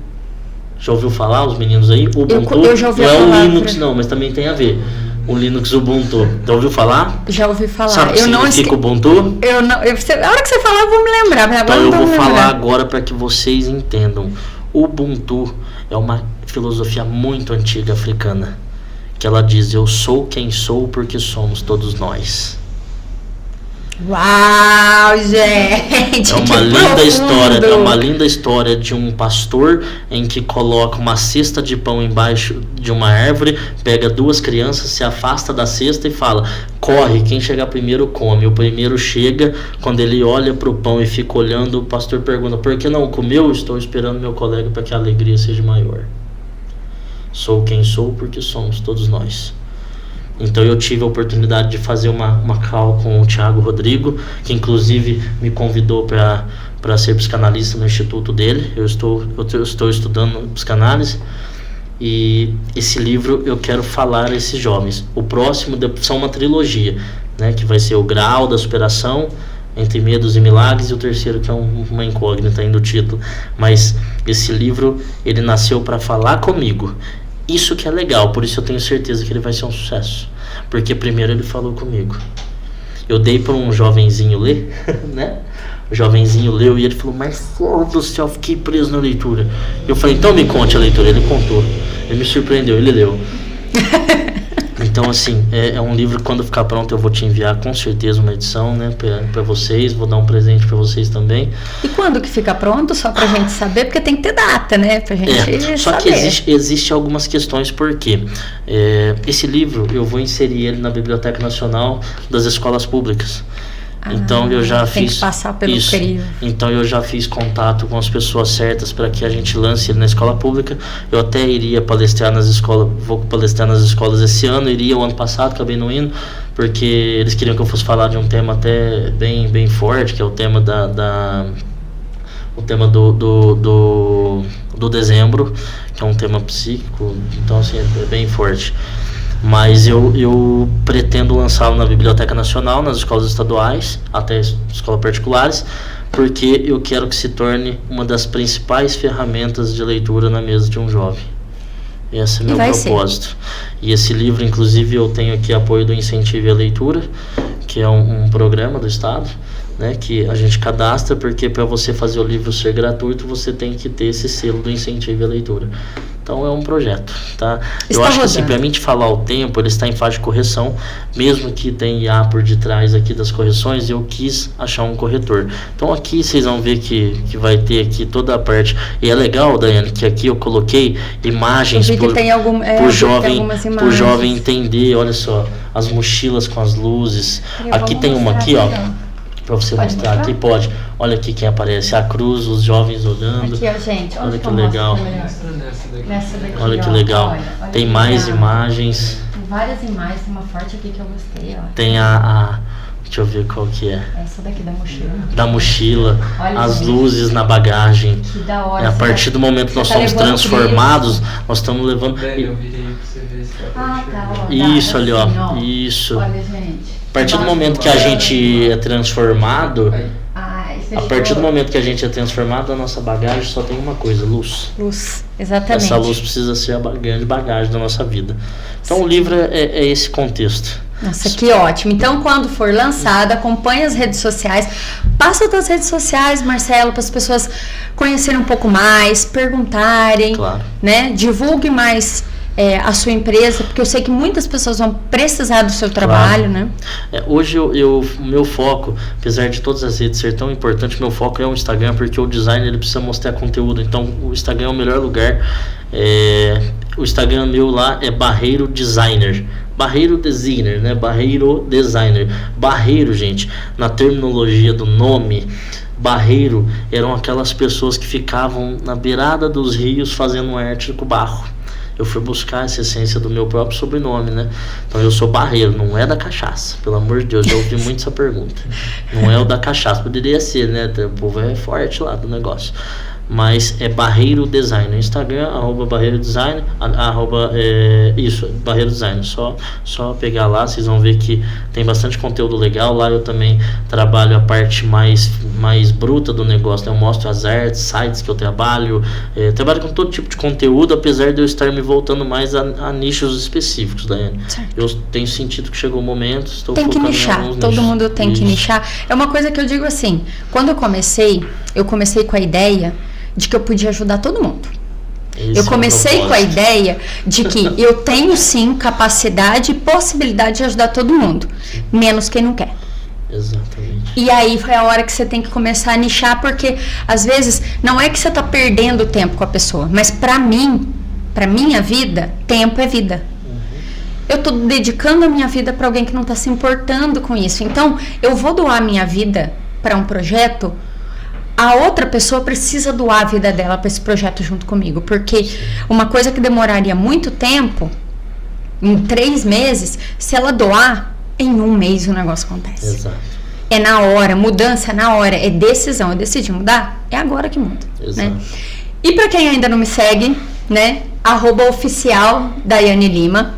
Já ouviu falar, os meninos aí? Ubuntu eu já ouvi não a é o palavra. Linux não, mas também tem a ver. O Linux Ubuntu. Já ouviu falar? Já ouvi falar. Sabe o que significa Ubuntu? Eu não, a hora que você falar, eu vou me lembrar. Mas agora Então eu não vou me falar lembrar. agora para que vocês entendam. Ubuntu é uma filosofia muito antiga africana, que ela diz: eu sou quem sou porque somos todos nós. Uau, gente! É uma linda história, é uma linda história de um pastor em que coloca uma cesta de pão embaixo de uma árvore, pega 2 crianças, se afasta da cesta e fala: corre, quem chegar primeiro come. O primeiro chega, quando ele olha para o pão e fica olhando, o pastor pergunta: por que não comeu? Estou esperando meu colega para que a alegria seja maior. Sou quem sou porque somos todos nós. Então eu tive a oportunidade de fazer uma call com o Thiago Rodrigo, que inclusive me convidou para ser psicanalista no instituto dele. Eu estou estudando psicanálise, e esse livro eu quero falar a esses jovens. O próximo são uma trilogia, né, que vai ser o Grau da Superação, Entre Medos e Milagres, e o terceiro que é uma incógnita ainda o título. Mas esse livro, ele nasceu para falar comigo. Isso que é legal, por isso eu tenho certeza que ele vai ser um sucesso. Porque primeiro ele falou comigo. Eu dei para um jovenzinho ler, né? O jovenzinho leu e ele falou: Marcelo do céu, fiquei preso na leitura. Eu falei: então me conte a leitura. Ele contou, ele me surpreendeu, ele leu. Então assim, é um livro que quando ficar pronto eu vou te enviar com certeza uma edição, né, pra vocês, vou dar um presente pra vocês também. E quando que fica pronto, só pra gente saber, porque tem que ter data, né, pra gente Só saber. que existe algumas questões, porque esse livro eu vou inserir ele na Biblioteca Nacional das Escolas Públicas. Então eu já tem fiz que passar pelo isso. crivo. Então eu já fiz contato com as pessoas certas para que a gente lance ele na escola pública. Eu até iria palestrar nas escolas, vou palestrar nas escolas esse ano, iria o ano passado, acabei não indo, porque eles queriam que eu fosse falar de um tema até bem forte, que é o tema o tema do dezembro, que é um tema psíquico, então assim, é bem forte. Mas eu pretendo lançá-lo na Biblioteca Nacional, nas escolas estaduais, até escolas particulares, porque eu quero que se torne uma das principais ferramentas de leitura na mesa de um jovem. Esse é meu propósito. E esse livro, inclusive, eu tenho aqui apoio do Incentivo à Leitura, que é um programa do Estado, né, que a gente cadastra, porque para você fazer o livro ser gratuito, você tem que ter esse selo do Incentivo à Leitura. Então é um projeto, tá? Eu acho que assim, pra mim te falar o tempo, ele está em fase de correção, mesmo que tenha IA por detrás aqui das correções, eu quis achar um corretor. Então aqui vocês vão ver que vai ter aqui toda a parte, e é legal, Daiane, que aqui eu coloquei imagens pro jovem entender, olha só, as mochilas com as luzes. Aqui tem uma aqui, ó. Pra você mostrar aqui, pode. Olha aqui quem aparece, a cruz, os jovens olhando. Aqui, ó, gente. Olha que legal. Nessa daqui, olha que legal. Olha tem mais imagens. Tem várias imagens, tem uma forte aqui que eu gostei, ó. Tem deixa eu ver qual que é. Essa daqui da mochila. Da mochila, olha, as luzes na bagagem. Que da hora. A partir do momento que nós somos transformados, nós estamos levando. Eu virei pra você ver se tá, ó. Isso ali, ó. Isso. Olha, gente. A partir do momento que a gente é transformado, a partir do momento que a gente é transformado, a nossa bagagem só tem uma coisa: luz. Luz, exatamente. Essa luz precisa ser a grande bagagem da nossa vida. Então o livro é esse contexto. Nossa, que ótimo. Então, quando for lançada, acompanhe as redes sociais. Passa das redes sociais, Marcelo, para as pessoas conhecerem um pouco mais, perguntarem, Claro. né? Divulgue mais a sua empresa, porque eu sei que muitas pessoas vão precisar do seu trabalho, né? Hoje o meu foco, apesar de todas as redes ser tão importante, meu foco é o Instagram, porque o designer ele precisa mostrar conteúdo. Então, o Instagram é o melhor lugar. O Instagram meu lá é Barreiro Designer. Barreiro Designer, né? Barreiro Designer. Barreiro, gente, na terminologia do nome, barreiro eram aquelas pessoas que ficavam na beirada dos rios fazendo arte com barro. Eu fui buscar essa essência do meu próprio sobrenome, né? Então eu sou barreiro, não é da cachaça. Pelo amor de Deus, já ouvi muito essa pergunta. Não é o da cachaça, poderia ser, né? O povo é forte lá do negócio. Mas é Barreiro Design no Instagram, @Barreiro Design, Barreiro Design. Só pegar lá, vocês vão ver que tem bastante conteúdo legal. Lá eu também trabalho a parte mais bruta do negócio, né? Eu mostro as artes, sites que eu trabalho, trabalho com todo tipo de conteúdo, apesar de eu estar me voltando mais a nichos específicos, Daiane. Eu tenho sentido que chegou o momento, estou tem que nichar, todo mundo tem que nichar. É uma coisa que eu digo assim, quando eu comecei com a ideia de que eu podia ajudar todo mundo. Eu comecei com a ideia de que eu tenho sim capacidade e possibilidade de ajudar todo mundo, menos quem não quer. Exatamente. E aí foi a hora que você tem que começar a nichar, porque às vezes não é que você está perdendo tempo com a pessoa, mas para minha vida, tempo é vida. Eu estou dedicando a minha vida para alguém que não está se importando com isso. Então, eu vou doar a minha vida para um projeto. A outra pessoa precisa doar a vida dela para esse projeto junto comigo, porque uma coisa que demoraria muito tempo, em 3 meses, se ela doar, em 1 mês o negócio acontece. Exato. É na hora, mudança é na hora, é decisão, eu decidi mudar, é agora que muda. Exato. Né? E para quem ainda não me segue, né, @oficial Daiane Lima.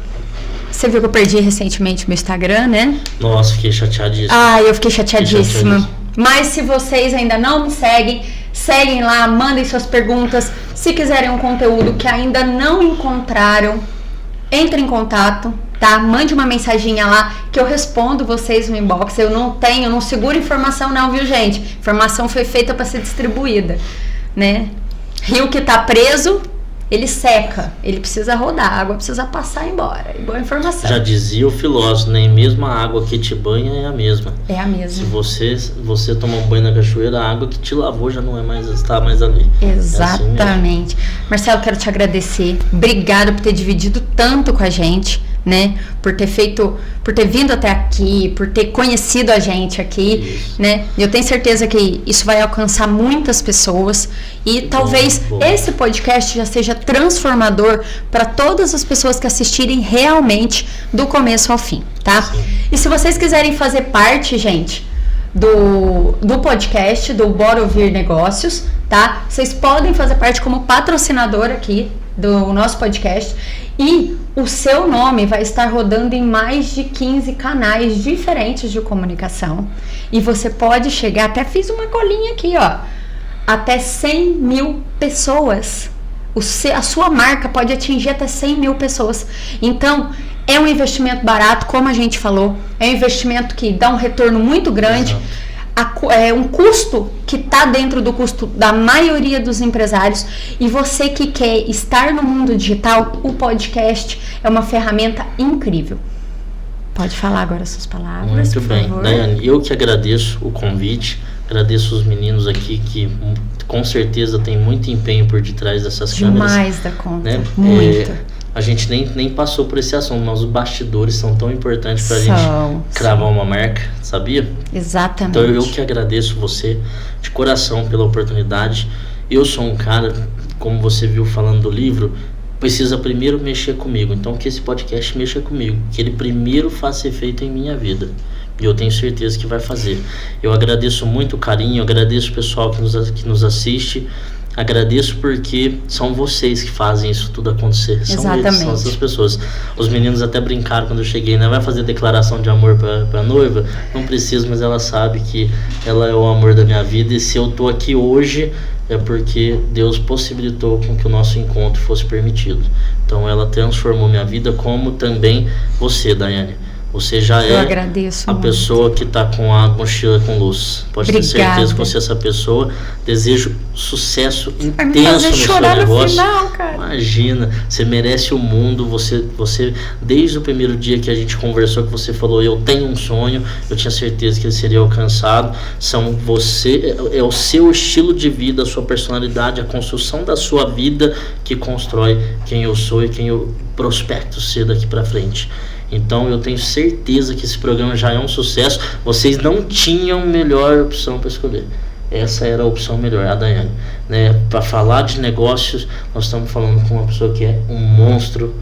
Você viu que eu perdi recentemente o meu Instagram, né? Nossa, fiquei chateadíssimo. Eu fiquei chateadíssima. Mas se vocês ainda não me seguem, seguem lá, mandem suas perguntas. Se quiserem um conteúdo que ainda não encontraram, entre em contato, tá? Mande uma mensaginha lá que eu respondo vocês no inbox. Eu não seguro informação não, viu, gente? Informação foi feita para ser distribuída, né? Rio que tá preso, ele seca, ele precisa rodar, a água precisa passar embora. E boa informação. Já dizia o filósofo, nem mesmo a água que te banha é a mesma. É a mesma. Se você tomar um banho na cachoeira, a água que te lavou já não está mais ali. Exatamente. É assim. Marcelo, quero te agradecer. Obrigada por ter dividido tanto com a gente, né? Por ter vindo até aqui, por ter conhecido a gente aqui, né? Eu tenho certeza que isso vai alcançar muitas pessoas e talvez esse podcast já seja transformador para todas as pessoas que assistirem realmente do começo ao fim, tá? Sim. E se vocês quiserem fazer parte, gente, do podcast, do Bora Ouvir Negócios, tá? Vocês podem fazer parte como patrocinador aqui do nosso podcast e o seu nome vai estar rodando em mais de 15 canais diferentes de comunicação e você pode chegar, até fiz uma colinha aqui, ó, até 100 mil pessoas. A sua marca pode atingir até 100 mil pessoas. Então, é um investimento barato, como a gente falou, é um investimento que dá um retorno muito grande. É um custo que está dentro do custo da maioria dos empresários e você que quer estar no mundo digital, o podcast é uma ferramenta incrível. Pode falar agora suas palavras, muito por bem, favor. Daiane, eu que agradeço o convite, agradeço os meninos aqui que com certeza tem muito empenho por detrás dessas câmeras. Demais da conta, né? Muito. A gente nem passou por esse assunto, mas os bastidores são tão importantes pra gente cravar uma marca, sabia? Exatamente. Então eu que agradeço você de coração pela oportunidade. Eu sou um cara, como você viu falando do livro, precisa primeiro mexer comigo. Então que esse podcast mexa comigo, que ele primeiro faça efeito em minha vida. E eu tenho certeza que vai fazer. Eu agradeço muito o carinho, agradeço o pessoal que nos assiste. Agradeço porque são vocês que fazem isso tudo acontecer. Exatamente. São essas pessoas. Os meninos até brincaram quando eu cheguei, né? Vai fazer declaração de amor pra noiva? Não preciso, mas ela sabe que ela é o amor da minha vida. E se eu tô aqui hoje, é porque Deus possibilitou com que o nosso encontro fosse permitido. Então ela transformou minha vida, como também você, Daiane. Você já Eu é agradeço a muito. pessoa que está com a mochila com luz. Pode ter certeza que você é essa pessoa. Desejo sucesso intenso no seu negócio. Final, cara. Imagina, você merece o mundo. Você, desde o primeiro dia que a gente conversou, que você falou, eu tenho um sonho, eu tinha certeza que ele seria alcançado. É o seu estilo de vida, a sua personalidade, a construção da sua vida que constrói quem eu sou e quem eu prospecto ser daqui para frente. Então eu tenho certeza que esse programa já é um sucesso. Vocês não tinham melhor opção para escolher. Essa era a opção melhor, a Daiane, né? Para falar de negócios, nós estamos falando com uma pessoa que é um monstro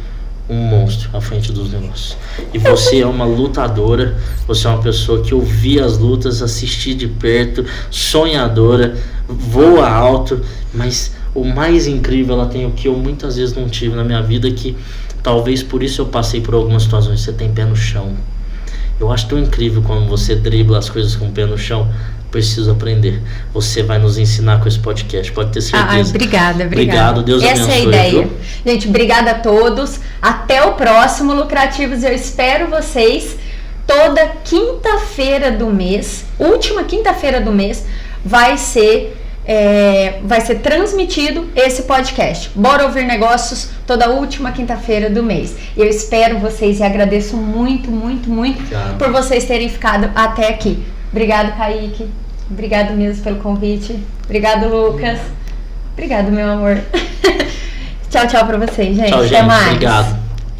à frente dos negócios. E você é uma lutadora, você é uma pessoa que ouvia as lutas, assistia de perto, sonhadora, voa alto, mas o mais incrível, ela tem o que eu muitas vezes não tive na minha vida, que talvez por isso eu passei por algumas situações. Você tem pé no chão. Eu acho tão incrível quando você dribla as coisas com o pé no chão. Preciso aprender. Você vai nos ensinar com esse podcast, pode ter certeza. Obrigada. Obrigado, Deus abençoe. Essa é a ideia. Viu? Gente, obrigada a todos. Até o próximo Lucrativos. Eu espero vocês toda quinta-feira do mês. Última quinta-feira do mês vai ser transmitido esse podcast. Bora Ouvir Negócios toda última quinta-feira do mês. Eu espero vocês e agradeço muito por vocês terem ficado até aqui. Obrigado, Kaique. Obrigado mesmo pelo convite. Obrigado, Lucas. Obrigado, meu amor. Tchau pra vocês, gente. Tchau, gente. Até mais. Obrigado.